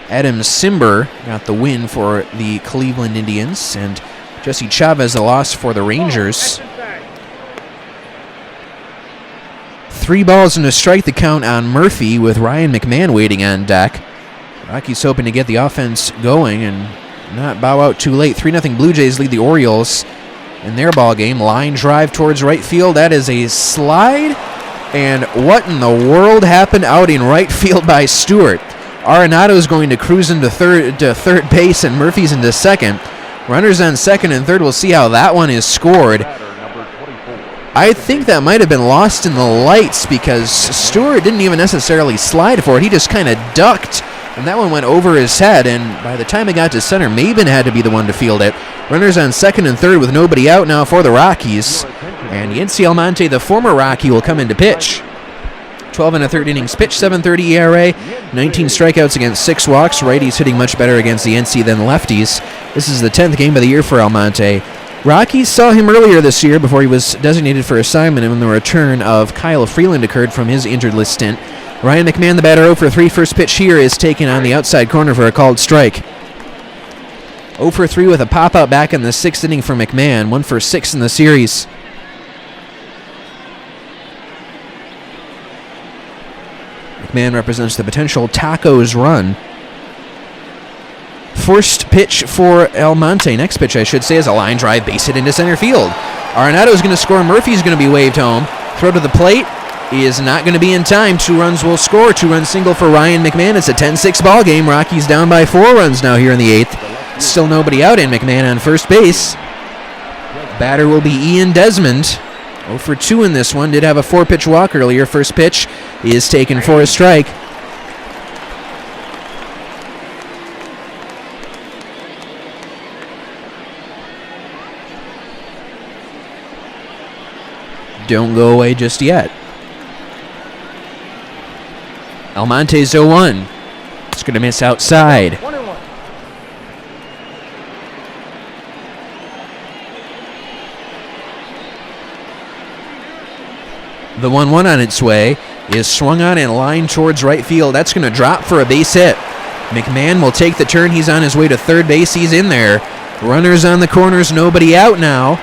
Speaker 2: Adam Simber got the win for the Cleveland Indians, and Jesse Chavez a loss for the Rangers. 3 balls and a strike, the count on Murphy, with Ryan McMahon waiting on deck. Rockies hoping to get the offense going and not bow out too late. 3-0 Blue Jays lead the Orioles in their ball game. Line drive towards right field. That is a slide. And what in the world happened out in right field by Stewart? Arenado is going to cruise into third base, and Murphy's into second. Runners on second and third. We'll see how that one is scored. I think that might have been lost in the lights because Stewart didn't even necessarily slide for it. He just kind of ducked, and that one went over his head, and by the time it got to center, Maben had to be the one to field it. Runners on second and third with nobody out now for the Rockies. And Yency Almonte, the former Rocky, will come in to pitch. 12 1/3 innings pitch, 7.30 ERA, 19 strikeouts against 6 walks. Righties hitting much better against the NC than lefties. This is the 10th game of the year for Almonte. Rockies saw him earlier this year before he was designated for assignment, and when the return of Kyle Freeland occurred from his injured list stint. Ryan McMahon, the batter, 0 for 3. First pitch here is taken on the outside corner for a called strike. 0 for 3 with a pop-out back in the 6th inning for McMahon. 1 for 6 in the series. McMahon represents the potential tacos run. First pitch for Almonte. Next pitch, I should say, is a line drive base hit into center field. Arenado's going to score. Murphy's going to be waved home. Throw to the plate is not going to be in time. 2 runs will score. 2-run single for Ryan McMahon. It's a 10-6 ball game. Rockies down by 4 runs now here in the 8th. Still nobody out, and McMahon on first base. Batter will be Ian Desmond. 0 for 2 in this one. Did have a 4-pitch walk earlier. First pitch is taken for a strike. Don't go away just yet. Almonte's 0-1. It's going to miss outside.
Speaker 3: 1-1.
Speaker 2: The 1-1 on its way is swung on and lined towards right field. That's going to drop for a base hit. McMahon will take the turn. He's on his way to third base. He's in there. Runners on the corners. Nobody out now.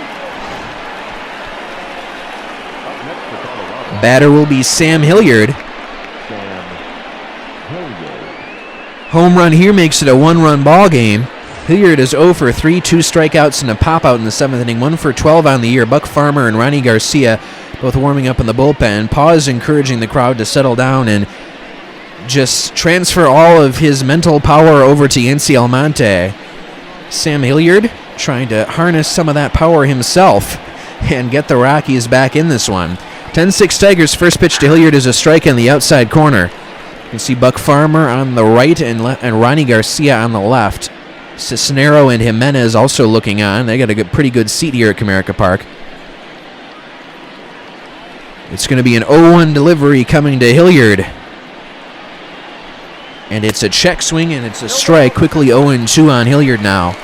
Speaker 2: Batter will be Sam Hilliard. Home run here makes it a 1-run ball game. Hilliard is 0 for 3, 2 strikeouts and a pop-out in the 7th inning. 1 for 12 on the year. Buck Farmer and Ronnie Garcia both warming up in the bullpen. Pause encouraging the crowd to settle down and just transfer all of his mental power over to Yency Almonte. Sam Hilliard trying to harness some of that power himself and get the Rockies back in this one. 10-6 Tigers. First pitch to Hilliard is a strike in the outside corner. You can see Buck Farmer on the right and Ronnie Garcia on the left. Cisnero and Jimenez also looking on. They got a pretty good seat here at Comerica Park. It's going to be an 0-1 delivery coming to Hilliard. And it's a check swing and it's a strike. Quickly 0-2 on Hilliard now.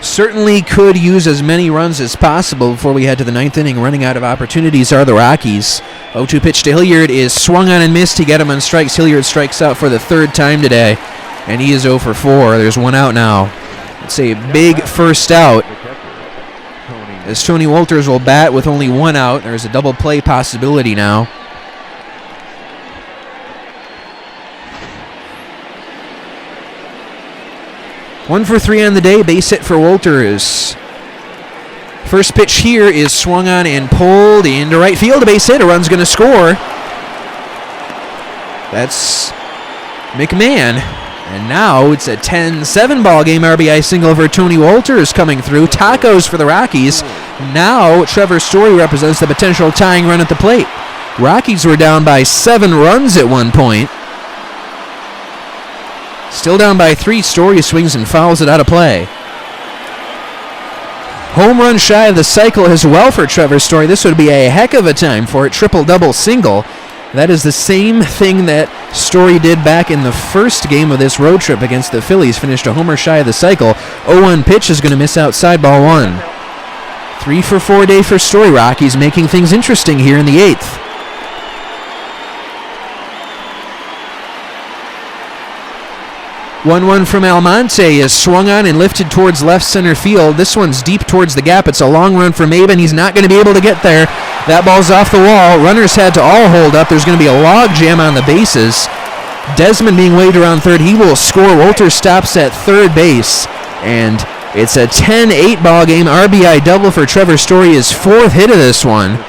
Speaker 2: Certainly could use as many runs as possible before we head to the 9th inning. Running out of opportunities are the Rockies. 0-2 pitch to Hilliard is swung on and missed. He got him on strikes. Hilliard strikes out for the 3rd time today, and he is 0 for 4. There's 1 out now. It's a big first out, as Tony Wolters will bat with only 1 out. There's a double play possibility now. One for 3 on the day, base hit for Wolters. First pitch here is swung on and pulled into right field. A base hit, a run's going to score. That's McMahon. And now it's a 10-7 ball game. RBI single for Tony Wolters coming through. Tacos for the Rockies. Now Trevor Story represents the potential tying run at the plate. Rockies were down by 7 runs at one point. Still down by 3. Story swings and fouls it out of play. Home run shy of the cycle as well for Trevor Story. This would be a heck of a time for it. Triple-double single. That is the same thing that Story did back in the first game of this road trip against the Phillies. Finished a homer shy of the cycle. 0-1 pitch is going to miss outside, ball 1. 3 for 4 day for Story. Rockies making things interesting here in the 8th. 1-1 from Almonte is swung on and lifted towards left center field. This one's deep towards the gap. It's a long run for Maben. He's not going to be able to get there. That ball's off the wall. Runners had to all hold up. There's going to be a log jam on the bases. Desmond being waved around third. He will score. Wolters stops at third base. And it's a 10-8 ball game. RBI double for Trevor Story, his 4th hit of this one.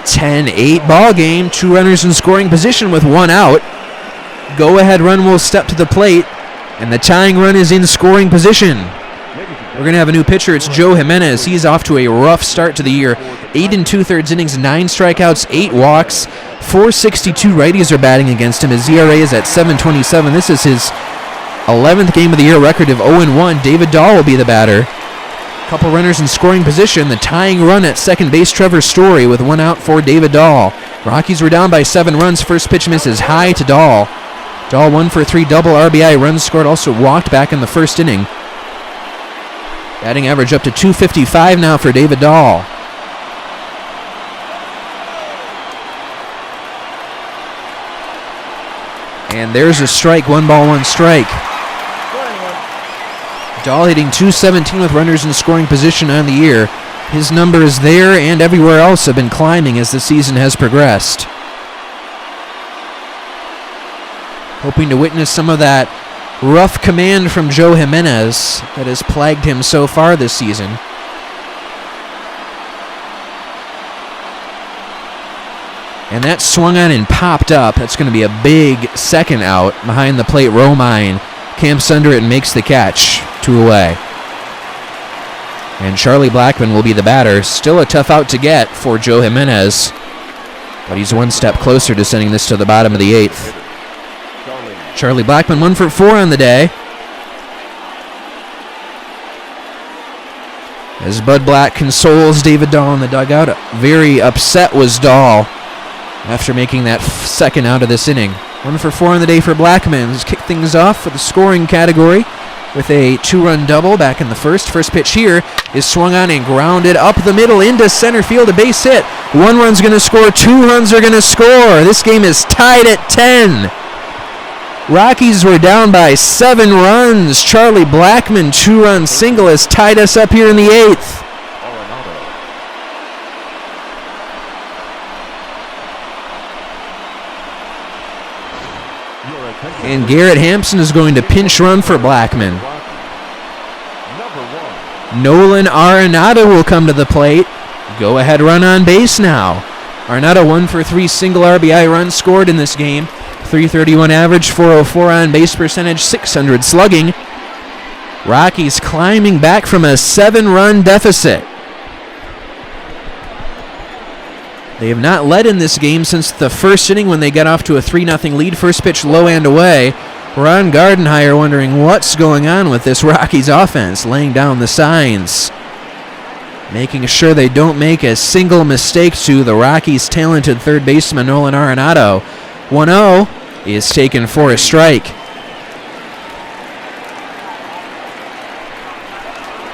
Speaker 2: 10-8 ball game. 2 runners in scoring position with 1 out. Go-ahead run will step to the plate, and the tying run is in scoring position. We're going to have a new pitcher. It's Joe Jimenez. He's off to a rough start to the year. 8 2/3 innings, 9 strikeouts, 8 walks, 462 righties are batting against him. His ERA is at 7.27. This is his 11th game of the year, record of 0-1. David Dahl will be the batter. Couple runners in scoring position. The tying run at second base, Trevor Story, with 1 out for David Dahl. Rockies were down by 7 runs. First pitch misses high to Dahl. Dahl 1 for 3, double RBI, runs scored, also walked back in the first inning. Batting average up to .255 now for David Dahl. And there's a strike, 1 ball, 1 strike. Dahl hitting .217 with runners in scoring position on the year. His numbers there and everywhere else have been climbing as the season has progressed. Hoping to witness some of that rough command from Joe Jimenez that has plagued him so far this season. And that swung on and popped up. That's going to be a big second out behind the plate. Romine camps under it and makes the catch. 2 away. And Charlie Blackmon will be the batter. Still a tough out to get for Joe Jimenez, but he's one step closer to sending this to the bottom of the 8th. Charlie Blackmon 1 for 4 on the day. As Bud Black consoles David Dahl in the dugout, very upset was Dahl after making that second out of this inning. 1 for 4 on the day for Blackmon. He's kicked things off for the scoring category with a 2-run double back in the first. First pitch here is swung on and grounded up the middle into center field. A base hit. 1 run's going to score. 2 runs are going to score. This game is tied at 10. Rockies were down by 7 runs. Charlie Blackmon 2-run single has tied us up here in the 8th. And Garrett Hampson is going to pinch run for Blackmon. Nolan Arenado will come to the plate. Go ahead run on base now. Arenado 1 for 3 single RBI runs scored in this game. 331 average, 404 on base percentage, 600 slugging. Rockies climbing back from a 7-run deficit. They have not led in this game since the first inning when they got off to a 3-0 lead. First pitch low and away. Ron Gardenhire wondering what's going on with this Rockies offense, laying down the signs, making sure they don't make a single mistake to the Rockies' talented third baseman Nolan Arenado. 1-0 is taken for a strike.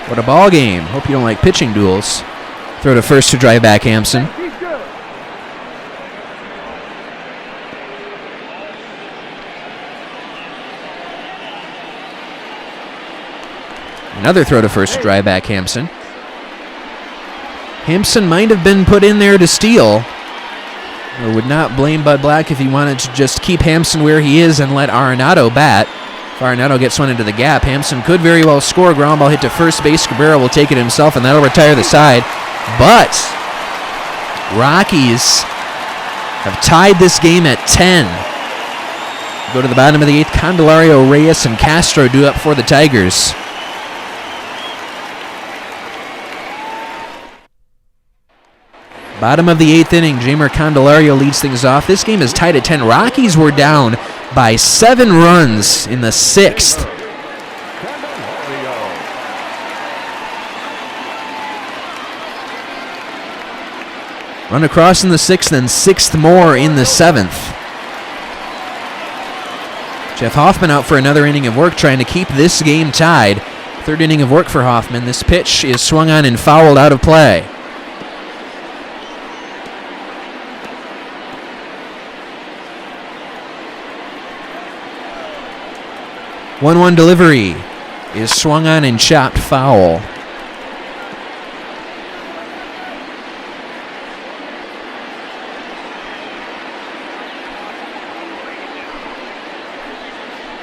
Speaker 2: What a ball game. Hope you don't like pitching duels. Throw to first to drive back Hampson. Another throw to first to drive back Hampson. Hampson might have been put in there to steal. I would not blame Bud Black if he wanted to just keep Hampson where he is and let Arenado bat. If Arenado gets one into the gap, Hampson could very well score. Ground ball hit to first base. Cabrera will take it himself, and that'll retire the side. But Rockies have tied this game at 10. Go to the bottom of the 8th. Candelario, Reyes, and Castro due up for the Tigers. Bottom of the 8th inning, Jeimer Candelario leads things off. This game is tied at 10. Rockies were down by 7 runs in the 6th. Run across in the 6th, then 6th more in the 7th. Jeff Hoffman out for another inning of work, trying to keep this game tied. 3rd inning of work for Hoffman. This pitch is swung on and fouled out of play. One delivery is swung on and chopped foul.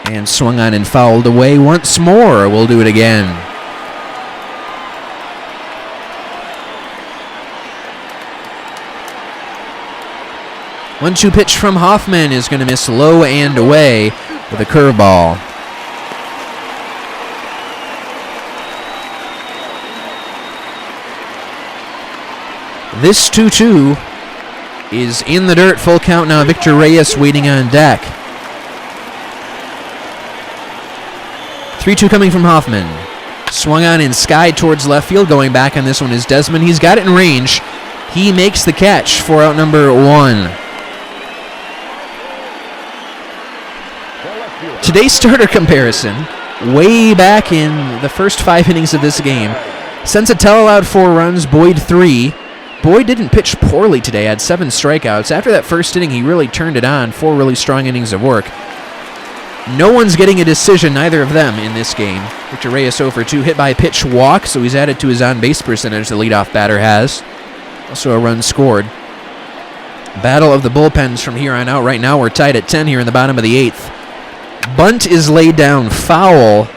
Speaker 2: And swung on and fouled away once more. We'll do it again. One-two pitch from Hoffman is going to miss low and away with a curveball. This 2-2 is in the dirt. Full count now. Victor Reyes waiting on deck. 3-2 coming from Hoffman. Swung on and skied towards left field. Going back on this one is Desmond. He's got it in range. He makes the catch for out number 1. Today's starter comparison, way back in the first 5 innings of this game. Senzatella allowed 4 runs, Boyd 3. Boyd didn't pitch poorly today, had 7 strikeouts. After that first inning, he really turned it on. 4 really strong innings of work. No one's getting a decision, neither of them, in this game. Victor Reyes 0 for 2, hit by a pitch walk, so he's added to his on-base percentage the leadoff batter has. Also a run scored. Battle of the bullpens from here on out. Right now we're tied at 10 here in the bottom of the 8th. Bunt is laid down foul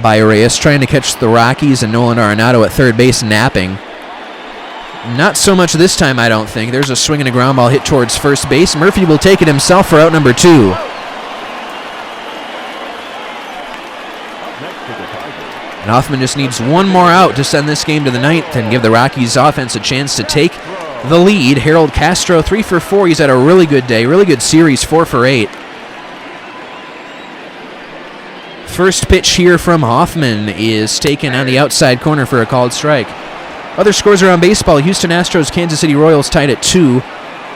Speaker 2: by Reyes, trying to catch the Rockies and Nolan Arenado at third base napping. Not so much this time, I don't think. There's a swing and a ground ball hit towards first base. Murphy will take it himself for out number 2. And Hoffman just needs one more out to send this game to the 9th and give the Rockies offense a chance to take the lead. Harold Castro 3 for 4. He's had a really good day, really good series, 4 for 8. First pitch here from Hoffman is taken on the outside corner for a called strike. Other scores around baseball: Houston Astros, Kansas City Royals tied at 2.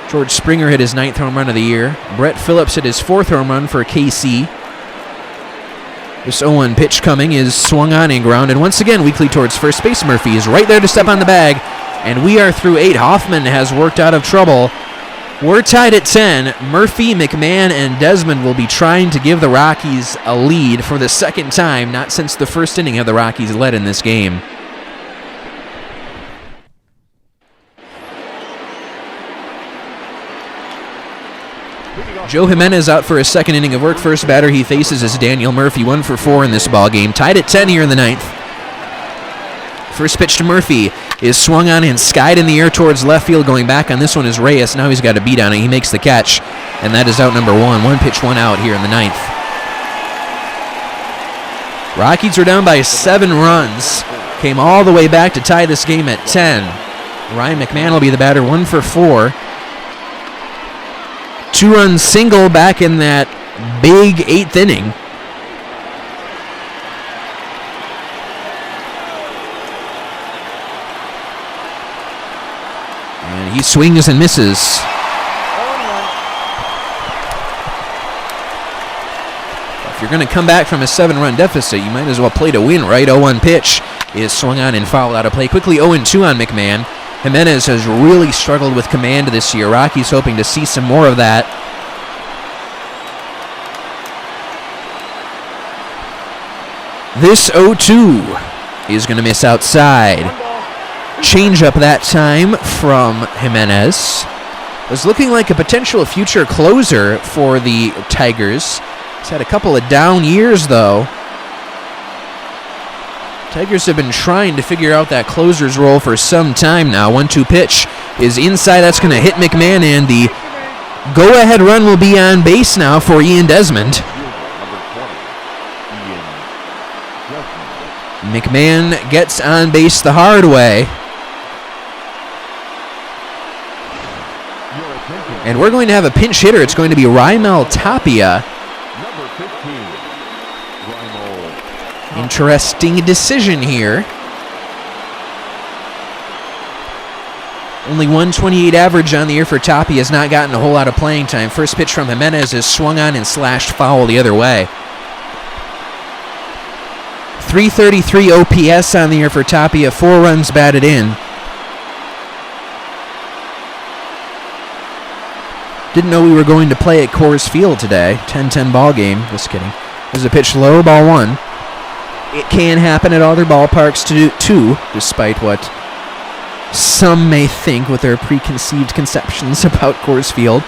Speaker 2: George Springer hit his 9th home run of the year. Brett Phillips hit his 4th home run for KC. This 0-1 pitch coming is swung on and grounded once again weakly towards first base. Murphy is right there to step on the bag, and we are through 8. Hoffman has worked out of trouble. We're tied at 10. Murphy, McMahon, and Desmond will be trying to give the Rockies a lead for the second time. Not since the first inning have the Rockies led in this game. Joe Jimenez out for his second inning of work. First batter he faces is Daniel Murphy, 1 for 4 in this ball game. Tied at 10 here in the 9th. First pitch to Murphy is swung on and skied in the air towards left field. Going back on this one is Reyes. Now he's got a beat on it. He makes the catch, and that is out number 1. 1 pitch, 1 out here in the 9th. Rockies are down by 7 runs. Came all the way back to tie this game at 10. Ryan McMahon will be the batter, 1 for 4. 2-run single back in that big 8th inning. And he swings and misses. If you're going to come back from a 7-run deficit, you might as well play to win, right? 0-1 pitch is swung on and fouled out of play. Quickly 0-2 on McMahon. Jimenez has really struggled with command this year. Rockies hoping to see some more of that. This 0-2 is going to miss outside. Change-up that time from Jimenez. Was looking like a potential future closer for the Tigers. He's had a couple of down years, though. Tigers have been trying to figure out that closer's role for some time now. 1-2 pitch is inside. That's going to hit McMahon, and the go-ahead run will be on base now for Ian Desmond. McMahon gets on base the hard way. And we're going to have a pinch hitter. It's going to be Raimel Tapia. Interesting decision here. Only 128 average on the year for Tapia. Has not gotten a whole lot of playing time. First pitch from Jimenez is swung on and slashed foul the other way. 333 OPS on the year for Tapia. 4 runs batted in. Didn't know we were going to play at Coors Field today. 10-10 ball game. Just kidding. There's a pitch low, ball 1. It can happen at other ballparks too, despite what some may think with their preconceived conceptions about Coors Field.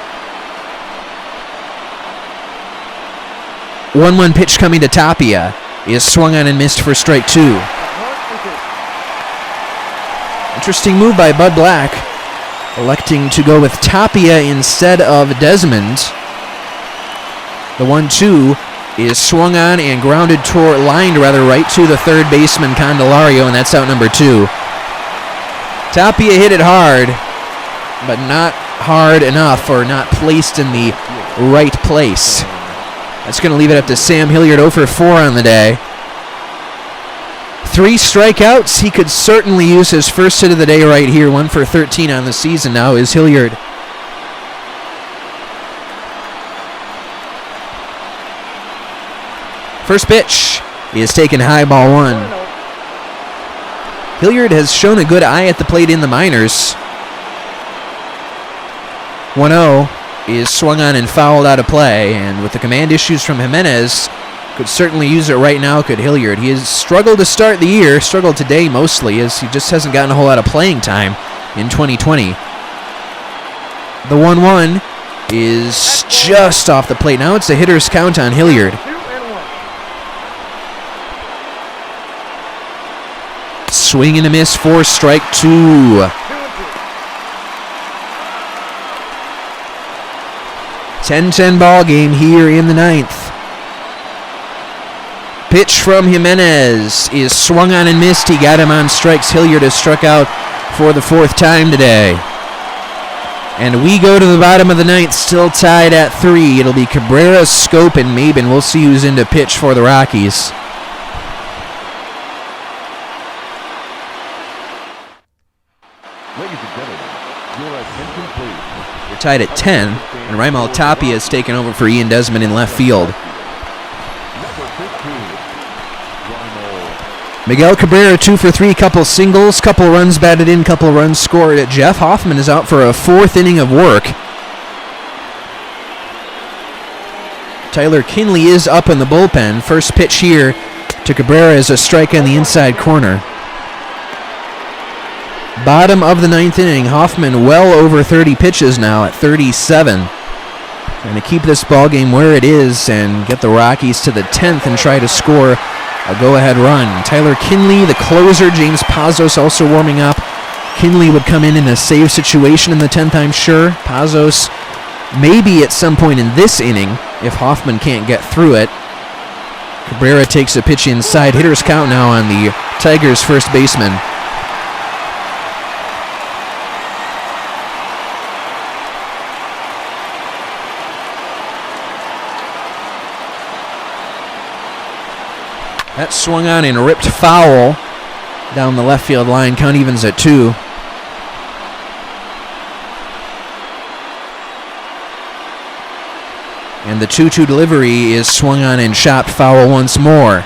Speaker 2: 1-1 pitch coming to Tapia is swung on and missed for strike 2. Interesting move by Bud Black, electing to go with Tapia instead of Desmond. The 1-2 is swung on and grounded lined right to the third baseman Candelario, and that's out number 2. Tapia hit it hard, but not hard enough, or not placed in the right place. That's going to leave it up to Sam Hilliard, 0 for 4 on the day. 3 strikeouts. He could certainly use his first hit of the day right here. 1 for 13 on the season now is Hilliard. First pitch is taken high, ball 1. Hilliard has shown a good eye at the plate in the minors. 1-0. is swung on and fouled out of play. And with the command issues from Jimenez, could certainly use it right now, could Hilliard. He has struggled to start the year, struggled today mostly, as he just hasn't gotten a whole lot of playing time in 2020. The 1-1 is just off the plate. Now it's a hitter's count on Hilliard.
Speaker 3: 2-1.
Speaker 2: Swing and a miss for strike 2. 10-10 ball game here in the 9th. Pitch from Jimenez is swung on and missed. He got him on strikes. Hilliard has struck out for the 4th time today. And we go to the bottom of the 9th, still tied at 3. It'll be Cabrera, Schoop, and Maben. We'll see who's in to pitch for the Rockies.
Speaker 1: Ladies and gentlemen, your attention please.
Speaker 2: We're tied at 10, and Raimel Tapia has taken over for Ian Desmond in left field.
Speaker 1: Number 15, Raimel.
Speaker 2: Miguel Cabrera 2 for 3, couple singles, couple runs batted in, couple runs scored. Jeff Hoffman is out for a 4th inning of work. Tyler Kinley is up in the bullpen. First pitch here to Cabrera is a strike on the inside corner. Bottom of the 9th inning, Hoffman well over 30 pitches now at 37. Trying to keep this ball game where it is and get the Rockies to the 10th and try to score a go-ahead run. Tyler Kinley, the closer. James Pazos also warming up. Kinley would come in a save situation in the 10th, I'm sure. Pazos maybe at some point in this inning if Hoffman can't get through it. Cabrera takes a pitch inside. Hitter's count now on the Tigers' first baseman. That swung on and ripped foul down the left field line. Count evens at 2. And the 2-2 delivery is swung on and chopped foul once more.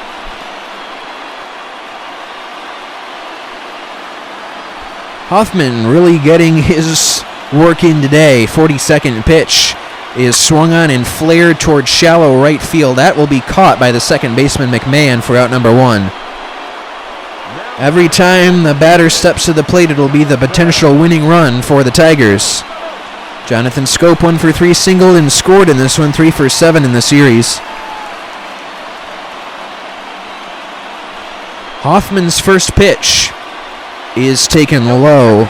Speaker 2: Hoffman really getting his work in today. 42nd pitch is swung on and flared toward shallow right field. That will be caught by the second baseman McMahon for out number 1. Every time the batter steps to the plate, it'll be the potential winning run for the Tigers. Jonathan Schoop 1 for 3 singled and scored in this one, 3 for 7 in the series. Hoffman's first pitch is taken low.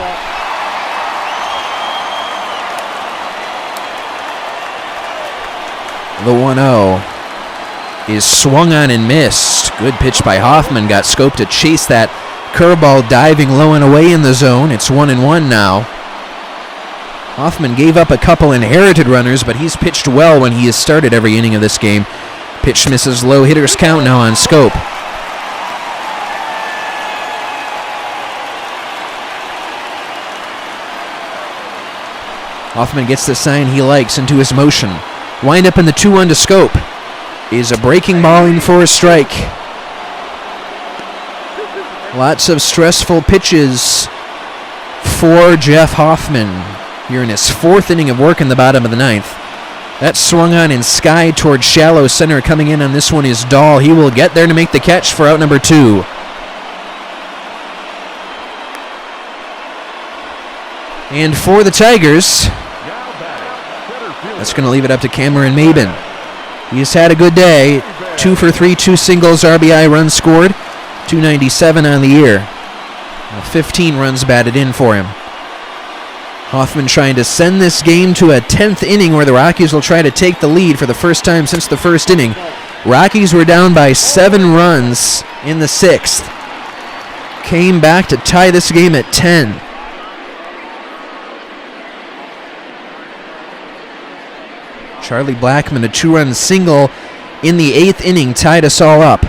Speaker 2: The 1-0 is swung on and missed. Good pitch by Hoffman. Got Schoop to chase that curveball diving low and away in the zone. It's 1-1 now. Hoffman gave up a couple inherited runners, but he's pitched well when he has started every inning of this game. Pitch misses low. Hitter's count now on Schoop. Hoffman gets the sign he likes into his motion. Wind up in the 2-1 to Schoop. Is a breaking ball in for a strike. Lots of stressful pitches for Jeff Hoffman here in his 4th inning of work in the bottom of the 9th. That swung on and skied toward shallow center. Coming in on this one is Dahl. He will get there to make the catch for out number 2. And for the Tigers, that's going to leave it up to Cameron Maben. He's had a good day. 2 for 3, 2 singles, RBI, runs scored. 297 on the year. 15 runs batted in for him. Hoffman trying to send this game to a 10th inning where the Rockies will try to take the lead for the first time since the first inning. Rockies were down by 7 runs in the 6th. Came back to tie this game at 10. Charlie Blackmon, a 2-run single in the 8th inning, tied us all up.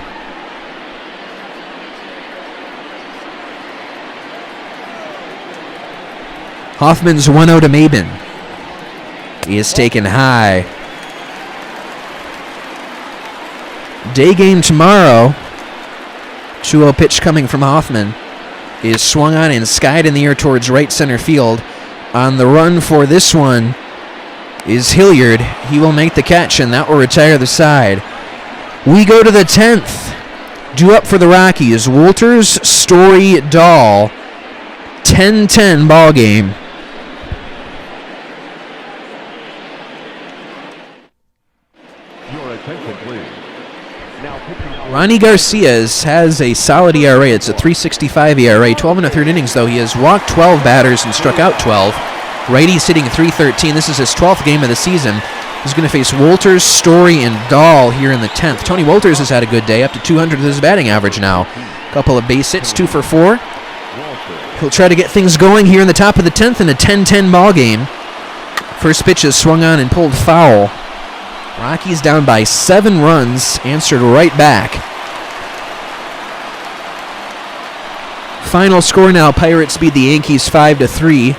Speaker 2: Hoffman's 1-0 to Maben. He is taken high. Day game tomorrow. 2-0 pitch coming from Hoffman is swung on and skied in the air towards right center field. On the run for this one is Hilliard. He will make the catch, and that will retire the side. We go to the 10th. Due up for the Rockies, Wolters, Story, Dahl. 10-10 ball game.
Speaker 1: Your attention, please. Now pitching.
Speaker 2: Ronnie Garcia has a solid ERA. It's a 3.65 ERA. 12 and a third innings, though. He has walked 12 batters and struck out 12. Righty's hitting 3.13. This is his 12th game of the season. He's going to face Wolters, Story, and Dahl here in the 10th. Tony Wolters has had a good day, up to 200 with his batting average now. Couple of base hits, 2 for 4. He'll try to get things going here in the top of the 10th in a 10-10 ball game. First pitch is swung on and pulled foul. Rockies down by 7 runs, answered right back. Final score now, Pirates beat the Yankees 5-3.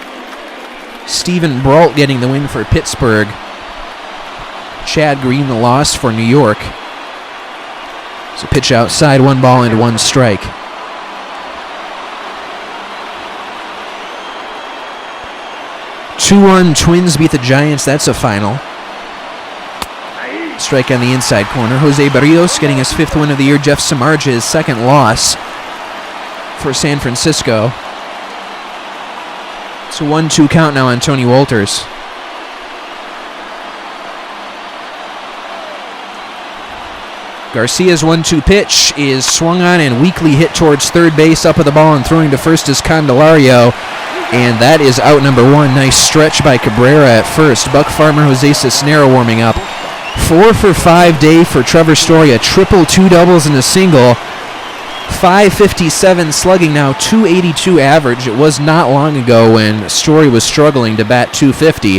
Speaker 2: Steven Brault getting the win for Pittsburgh. Chad Green the loss for New York. It's a pitch outside, 1 ball and 1 strike. Two-1 Twins beat the Giants. That's a final. Strike on the inside corner. Jose Barrios getting his 5th win of the year. Jeff Samardzija his 2nd loss for San Francisco. It's a 1-2 count now on Tony Wolters. Garcia's 1-2 pitch is swung on and weakly hit towards third base. Up with the ball and throwing to first is Candelario. And that is out number 1. Nice stretch by Cabrera at first. Buck Farmer, Jose Cisnero warming up. 4 for 5 day for Trevor Story. A triple, 2 doubles, and a single. 557 slugging now, 282 average. It was not long ago when Story was struggling to bat 250.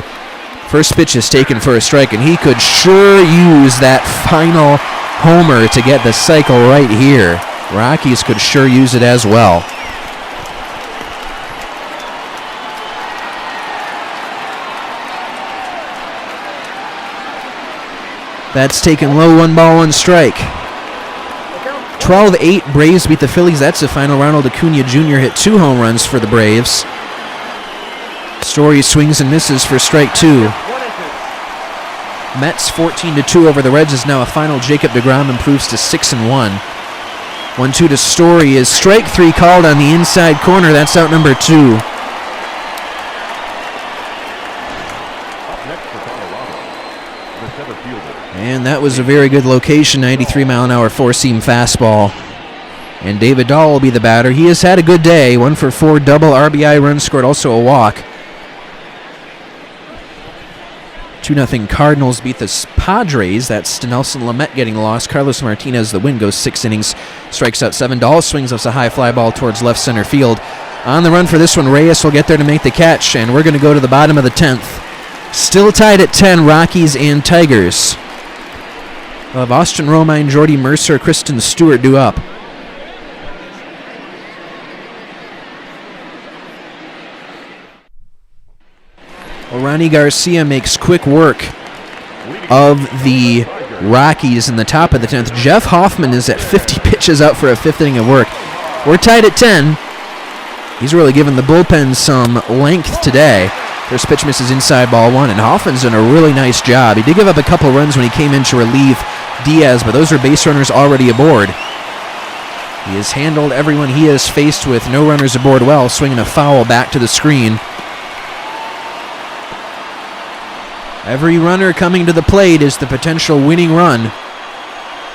Speaker 2: First pitch is taken for a strike, and he could sure use that final homer to get the cycle right here. Rockies could sure use it as well. That's taken low, 1 ball, 1 strike. 12-8 Braves beat the Phillies. That's the final. Ronald Acuna Jr. hit 2 home runs for the Braves. Story swings and misses for strike 2. Mets 14-2 over the Reds is now a final. Jacob deGrom improves to 6-1. 1-2 to Story is strike 3 called on the inside corner. That's out number 2.
Speaker 1: Up next for Colorado, the center fielder.
Speaker 2: And that was a very good location, 93-mile-an-hour four-seam fastball. And David Dahl will be the batter. He has had a good day. 1 for 4, double RBI run scored, also a walk. 2-0 Cardinals beat the Padres. That's Nelson Lamet getting lost. Carlos Martinez, the win, goes 6 innings. Strikes out 7. Dahl swings us a high fly ball towards left center field. On the run for this one, Reyes will get there to make the catch. And we're going to go to the bottom of the 10th. Still tied at 10, Rockies and Tigers. We'll have Austin Romine, Jordy Mercer, Kristen Stewart due up. Ronnie Garcia makes quick work of the Rockies in the top of the 10th. Jeff Hoffman is at 50 pitches out for a 5th inning of work. We're tied at 10. He's really given the bullpen some length today. First pitch misses inside, ball 1, and Hoffman's done a really nice job. He did give up a couple runs when he came in to relieve Diaz, but those are base runners already aboard. He has handled everyone he has faced with no runners aboard well, swinging a foul back to the screen. Every runner coming to the plate is the potential winning run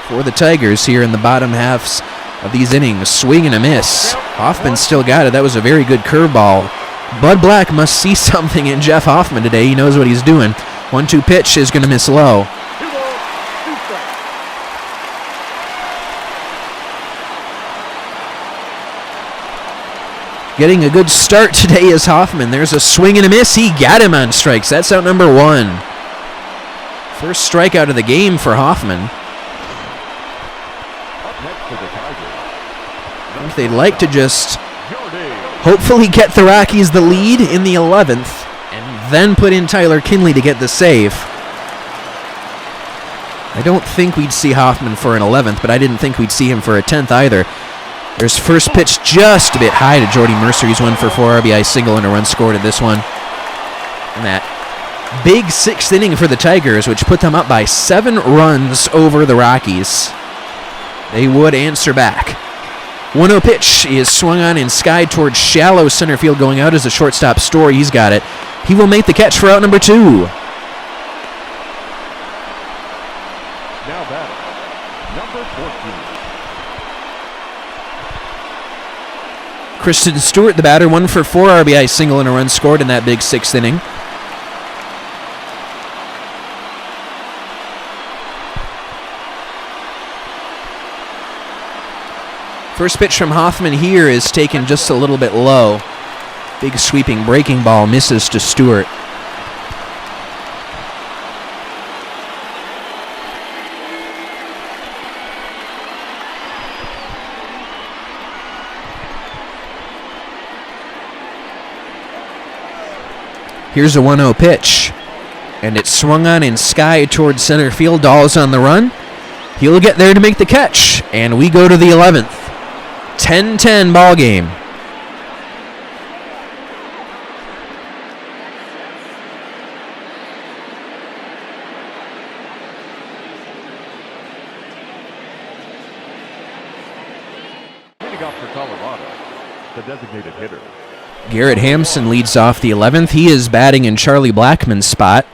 Speaker 2: for the Tigers here in the bottom halves of these innings. Swing and a miss. Hoffman still got it. That was a very good curveball. Bud Black must see something in Jeff Hoffman today. He knows what he's doing. 1-2 pitch is going to miss low. Getting a good start today is Hoffman. There's a swing and a miss. He got him on strikes. That's out number 1. First strikeout of the game for Hoffman.
Speaker 1: Up next for the Tigers.
Speaker 2: If they'd like to just hopefully get the Rockies the lead in the 11th and then put in Tyler Kinley to get the save. I don't think we'd see Hoffman for an 11th, but I didn't think we'd see him for a 10th either. There's first pitch just a bit high to Jordy Mercer. He's 1 for 4 RBI single and a run scored at this one. And that Big sixth inning for the Tigers, which put them up by 7 runs over the Rockies. They would answer back. 1-0 pitch is swung on and skied towards shallow center field, going out as a shortstop. Story. He's got it. He will make the catch for out number 2.
Speaker 1: Now batting, number 14.
Speaker 2: Kristen Stewart, the batter, 1 for 4 RBI single and a run scored in that big sixth inning. First pitch from Hoffman here is taken just a little bit low. Big sweeping breaking ball misses to Stewart. Here's a 1-0 pitch, and it's swung on and skied towards center field. Dahl's on the run. He'll get there to make the catch, and we go to the 11th. 10-10 ball game.
Speaker 1: Leading off for Colorado, the designated hitter.
Speaker 2: Garrett Hampson leads off the 11th. He is batting in Charlie Blackmon's spot,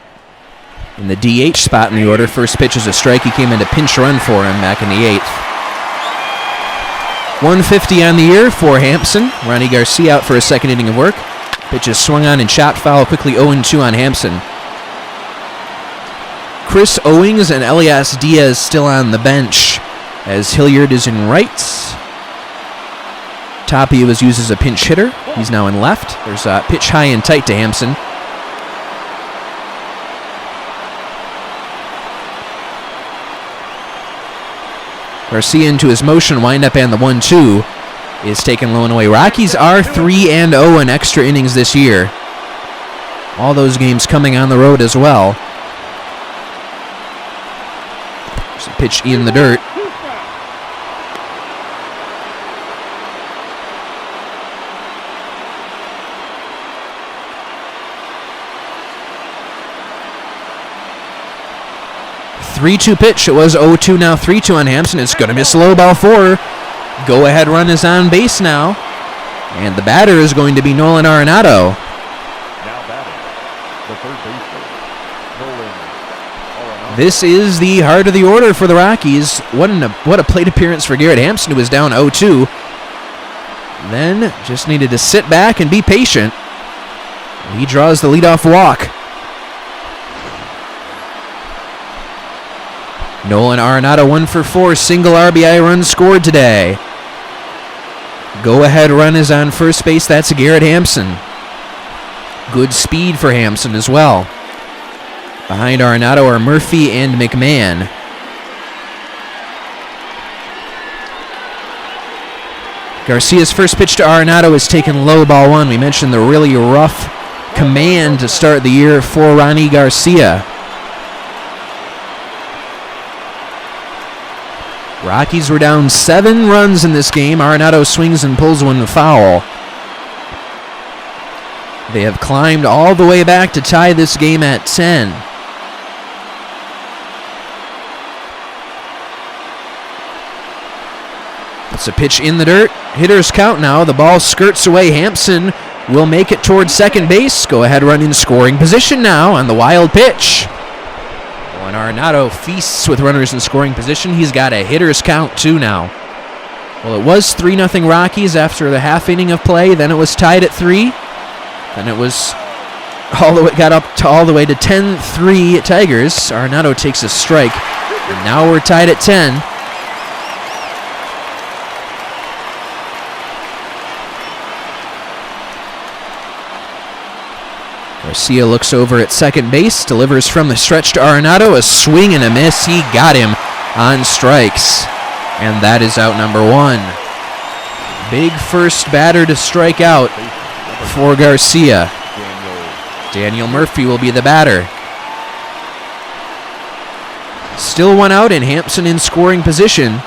Speaker 2: in the DH spot in the order. First pitch is a strike. He came in to pinch run for him back in the 8th. 150 on the year for Hampson. Ronnie Garcia out for a second inning of work. Pitch is swung on and chopped foul. Quickly 0-2 on Hampson. Chris Owings and Elias Diaz still on the bench as Hilliard is in right. Tapia was used as a pinch hitter. He's now in left. There's a pitch high and tight to Hampson. Garcia into his motion windup, and the 1-2 is taken low and away. Rockies are 3-0 in extra innings this year. All those games coming on the road as well. There's a pitch in the dirt. Three-2 pitch. It was 0-2, now 3-2 on Hampson. It's going to miss low, ball 4. Go-ahead run is on base now. And the batter is going to be Nolan Arenado.
Speaker 1: Now batting, the third baseman, Nolan Arenado.
Speaker 2: This is the heart of the order for the Rockies. What a plate appearance for Garrett Hampson, who was down 0-2. Then just needed to sit back and be patient. He draws the leadoff walk. Nolan Arenado 1 for 4, single RBI run scored today. Go-ahead run is on first base. That's Garrett Hampson. Good speed for Hampson as well. Behind Arenado are Murphy and McMahon. Garcia's first pitch to Arenado is taken low, ball 1. We mentioned the really rough command to start the year for Ronnie Garcia. Rockies were down 7 runs in this game. Arenado swings and pulls one foul. They have climbed all the way back to tie this game at 10. It's a pitch in the dirt. Hitters count now. The ball skirts away. Hampson will make it towards second base. Go ahead run in scoring position now on the wild pitch. And Arenado feasts with runners in scoring position. He's got a hitter's count too now. Well, it was 3-0 Rockies after the half inning of play. Then it was tied at 3. Then it was got up to all the way to 10-3 Tigers. Arenado takes a strike. And now we're tied at 10. Garcia looks over at second base, delivers from the stretch to Arenado, a swing and a miss. He got him on strikes, and that is out number 1. Big first batter to strike out for Garcia. Daniel Murphy will be the batter. Still 1 out and Hampson in scoring position.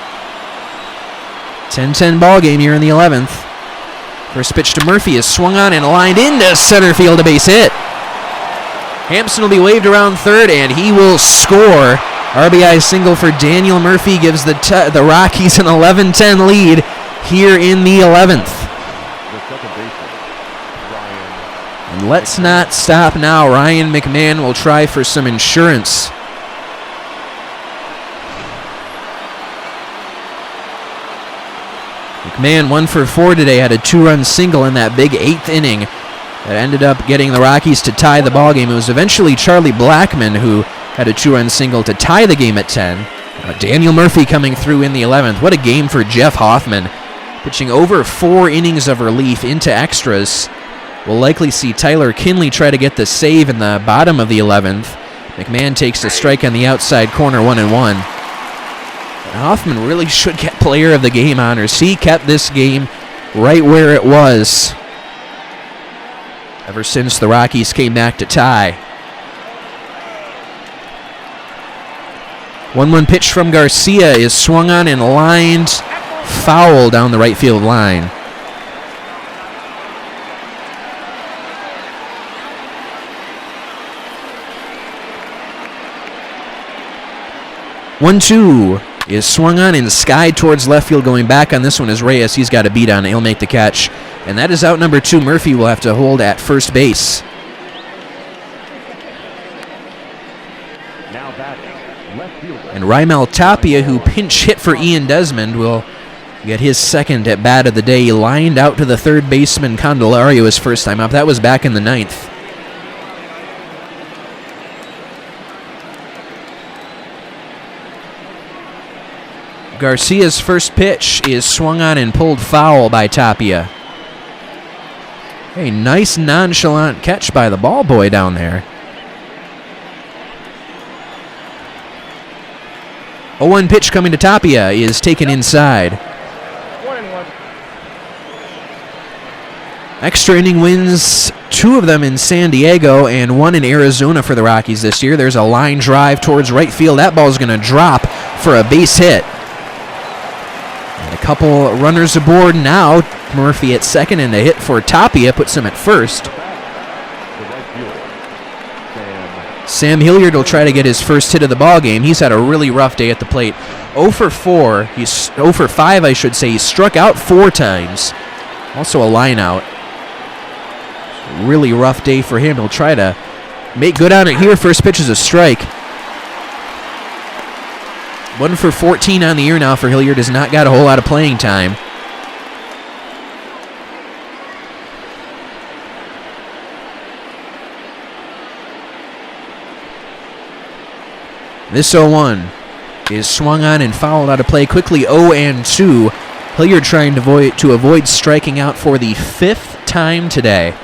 Speaker 2: 10-10 ball game here in the 11th. First pitch to Murphy is swung on and lined into center field, a base hit. Hampson will be waved around third, and he will score. RBI single for Daniel Murphy gives the Rockies an 11-10 lead here in the 11th. And let's not stop now. Ryan McMahon will try for some insurance. McMahon 1 for 4 today, had a 2-run single in that big 8th inning that ended up getting the Rockies to tie the ballgame. It was eventually Charlie Blackmon who had a 2-run single to tie the game at 10. Daniel Murphy coming through in the 11th. What a game for Jeff Hoffman, pitching over 4 innings of relief into extras. We'll likely see Tyler Kinley try to get the save in the bottom of the 11th. McMahon takes a strike on the outside corner, 1-1. Hoffman really should get player of the game honors. He kept this game right where it was ever since the Rockies came back to tie. 1-1 pitch from Garcia is swung on and lined foul down the right field line. One-two is swung on and skied towards left field. Going back on this one is Reyes. He's got a beat on it. He'll make the catch. And that is out number 2. Murphy will have to hold at first base.
Speaker 1: Now batting, left fielder.
Speaker 2: And Raimel Tapia, who pinch hit for Ian Desmond, will get his second at bat of the day. He lined out to the third baseman Candelario his first time up. That was back in the 9th. Garcia's first pitch is swung on and pulled foul by Tapia. A nice nonchalant catch by the ball boy down there. 0-1 pitch coming to Tapia is taken inside.
Speaker 3: 1-1.
Speaker 2: Extra inning wins, 2 of them in San Diego and 1 in Arizona for the Rockies this year. There's a line drive towards right field. That ball's going to drop for a base hit. And a couple runners aboard now. Murphy at second, and a hit for Tapia puts him at first. Sam Hilliard will try to get his first hit of the ball game. He's had a really rough day at the plate. 0 for 4. He's 0 for 5, I should say. He struck out 4 times. Also a line out. Really rough day for him. He'll try to make good on it here. First pitch is a strike. 1 for 14 on the year now for Hilliard. Has not got a whole lot of playing time. This 0-1 is swung on and fouled out of play quickly. 0-2. Hilliard trying to avoid striking out for the 5th time today.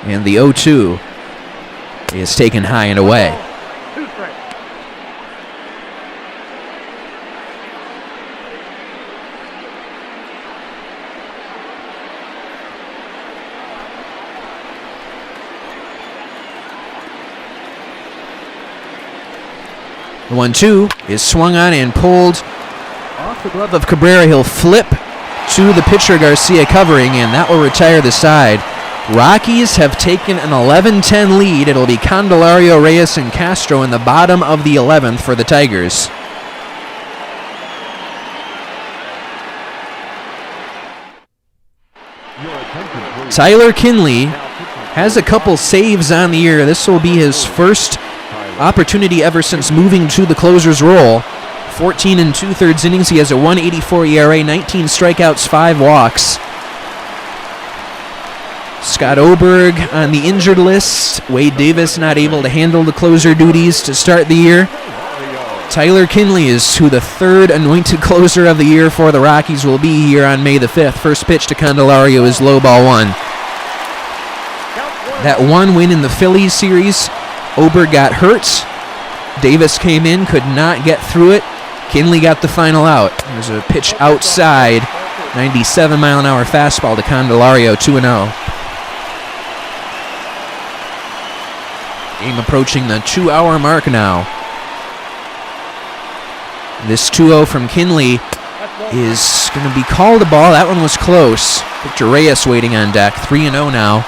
Speaker 2: And the 0-2 is taken high and away.
Speaker 3: 2 strikes.
Speaker 2: The 1-2 is swung on and pulled off the glove of Cabrera. He'll flip to the pitcher Garcia covering, and that will retire the side. Rockies have taken an 11-10 lead. It'll be Candelario, Reyes, and Castro in the bottom of the 11th for the Tigers. Tyler Kinley has a couple saves on the year. This will be his first opportunity ever since moving to the closer's role. 14 2/3 innings. He has a 1.84 ERA, 19 strikeouts, 5 walks. Scott Oberg on the injured list. Wade Davis not able to handle the closer duties to start the year. Tyler Kinley is who the 3rd anointed closer of the year for the Rockies will be here on May the 5th. First pitch to Candelario is low, ball 1. That 1 win in the Phillies series, Oberg got hurt. Davis came in, could not get through it. Kinley got the final out. There's a pitch outside, 97-mile-an-hour fastball to Candelario, 2-0. Game approaching the 2-hour mark now. This 2-0 from Kinley is going to be called a ball. That one was close. Victor Reyes waiting on deck, 3-0 now.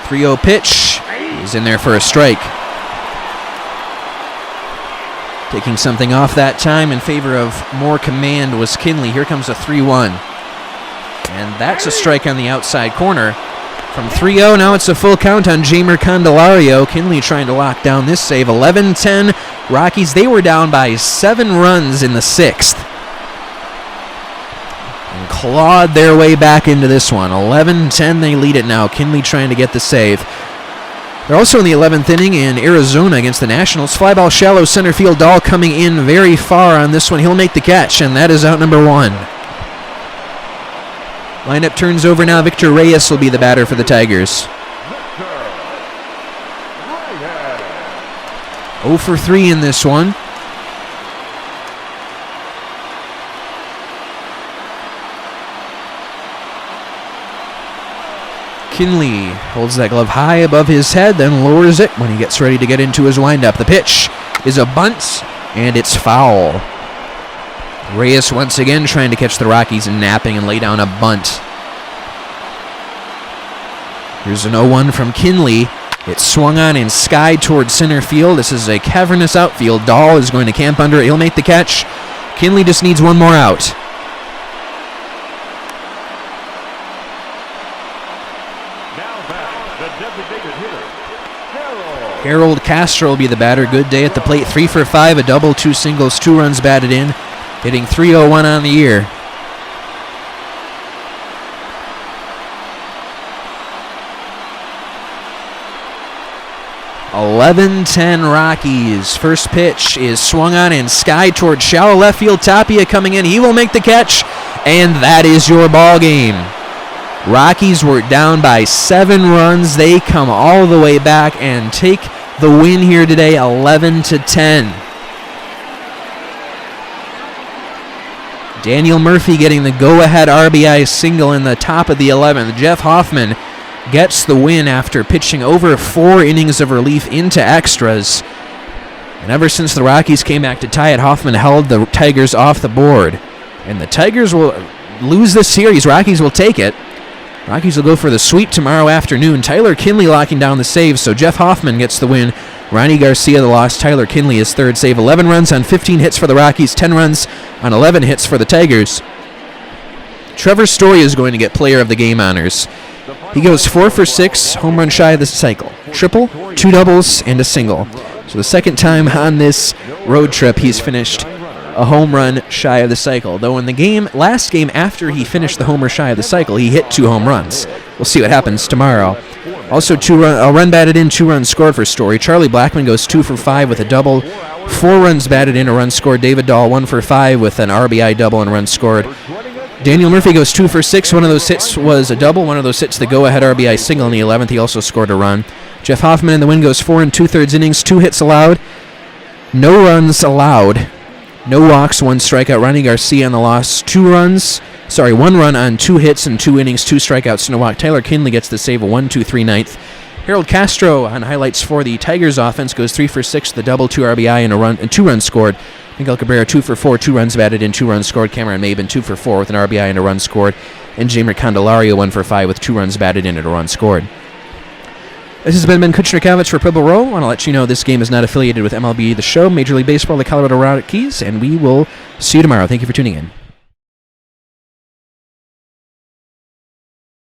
Speaker 2: .30 pitch. He's in there for a strike. Taking something off that time in favor of more command was Kinley. Here comes a 3-1. And that's a strike on the outside corner. From 3-0, now it's a full count on Jeimer Candelario. Kinley trying to lock down this save. 11-10 Rockies. They were down by 7 runs in the 6th. And clawed their way back into this one. 11-10 they lead it now. Kinley trying to get the save. They're also in the 11th inning in Arizona against the Nationals. Fly ball shallow center field. Dahl coming in very far on this one. He'll make the catch, and that is out number 1. Lineup turns over now. Victor Reyes will be the batter for the Tigers. 0 for 3 in this one. Kinley holds that glove high above his head, then lowers it when he gets ready to get into his windup. The pitch is a bunt, and it's foul. Reyes once again trying to catch the Rockies napping and lay down a bunt. Here's an 0-1 from Kinley. It's swung on and skied towards center field. This is a cavernous outfield. Dahl is going to camp under it. He'll make the catch. Kinley just needs one more out. Harold Castro will be the batter. Good day at the plate. 3 for 5, a double, 2 singles, 2 runs batted in. Hitting .301 on the year. .11-10 Rockies. First pitch is swung on and skied towards shallow left field. Tapia coming in. He will make the catch, and that is your ball game. Rockies were down by 7 runs. They come all the way back and take the win here today, 11-10. Daniel Murphy getting the go-ahead RBI single in the top of the 11th. Jeff Hoffman gets the win after pitching over 4 innings of relief into extras. And ever since the Rockies came back to tie it, Hoffman held the Tigers off the board. And the Tigers will lose this series. Rockies will take it. Rockies will go for the sweep tomorrow afternoon. Tyler Kinley locking down the save, so Jeff Hoffman gets the win. Ronnie Garcia the loss. Tyler Kinley his third save. 11 runs on 15 hits for the Rockies, 10 runs on 11 hits for the Tigers. Trevor Story is going to get player of the game honors. He goes 4 for 6, home run shy of the cycle. Triple, 2 doubles, and a single. So the second time on this road trip he's finished a home run shy of the cycle. Though in the last game after he finished the homer shy of the cycle, he hit 2 home runs. We'll see what happens tomorrow. Also, a run batted in, 2 runs scored for Story. Charlie Blackmon goes 2 for 5 with a double. 4 runs batted in, a run scored. David Dahl 1 for 5 with an RBI double and a run scored. Daniel Murphy goes 2 for 6. One of those hits was a double. One of those hits the go-ahead RBI single in the 11th. He also scored a run. Jeff Hoffman in the win goes 4 2/3 innings, 2 hits allowed, no runs allowed. No walks, 1 strikeout. Ronnie Garcia on the loss. 1 run on 2 hits and 2 innings, 2 strikeouts, no walk. Tyler Kinley gets the save, a 1-2-3 ninth. Harold Castro on highlights for the Tigers offense goes 3 for 6, the double, 2 RBI and 2 runs scored. Miguel Cabrera 2 for 4, 2 runs batted in, 2 runs scored. Cameron Maben 2 for 4 with an RBI and a run scored. And Jeimer Candelario 1 for 5 with 2 runs batted in and a run scored. This has been Ben Kuchnikovich for Pueblo Row. I want to let you know this game is not affiliated with MLB The Show, Major League Baseball, the Colorado Rockies, and we will see you tomorrow. Thank you for tuning in.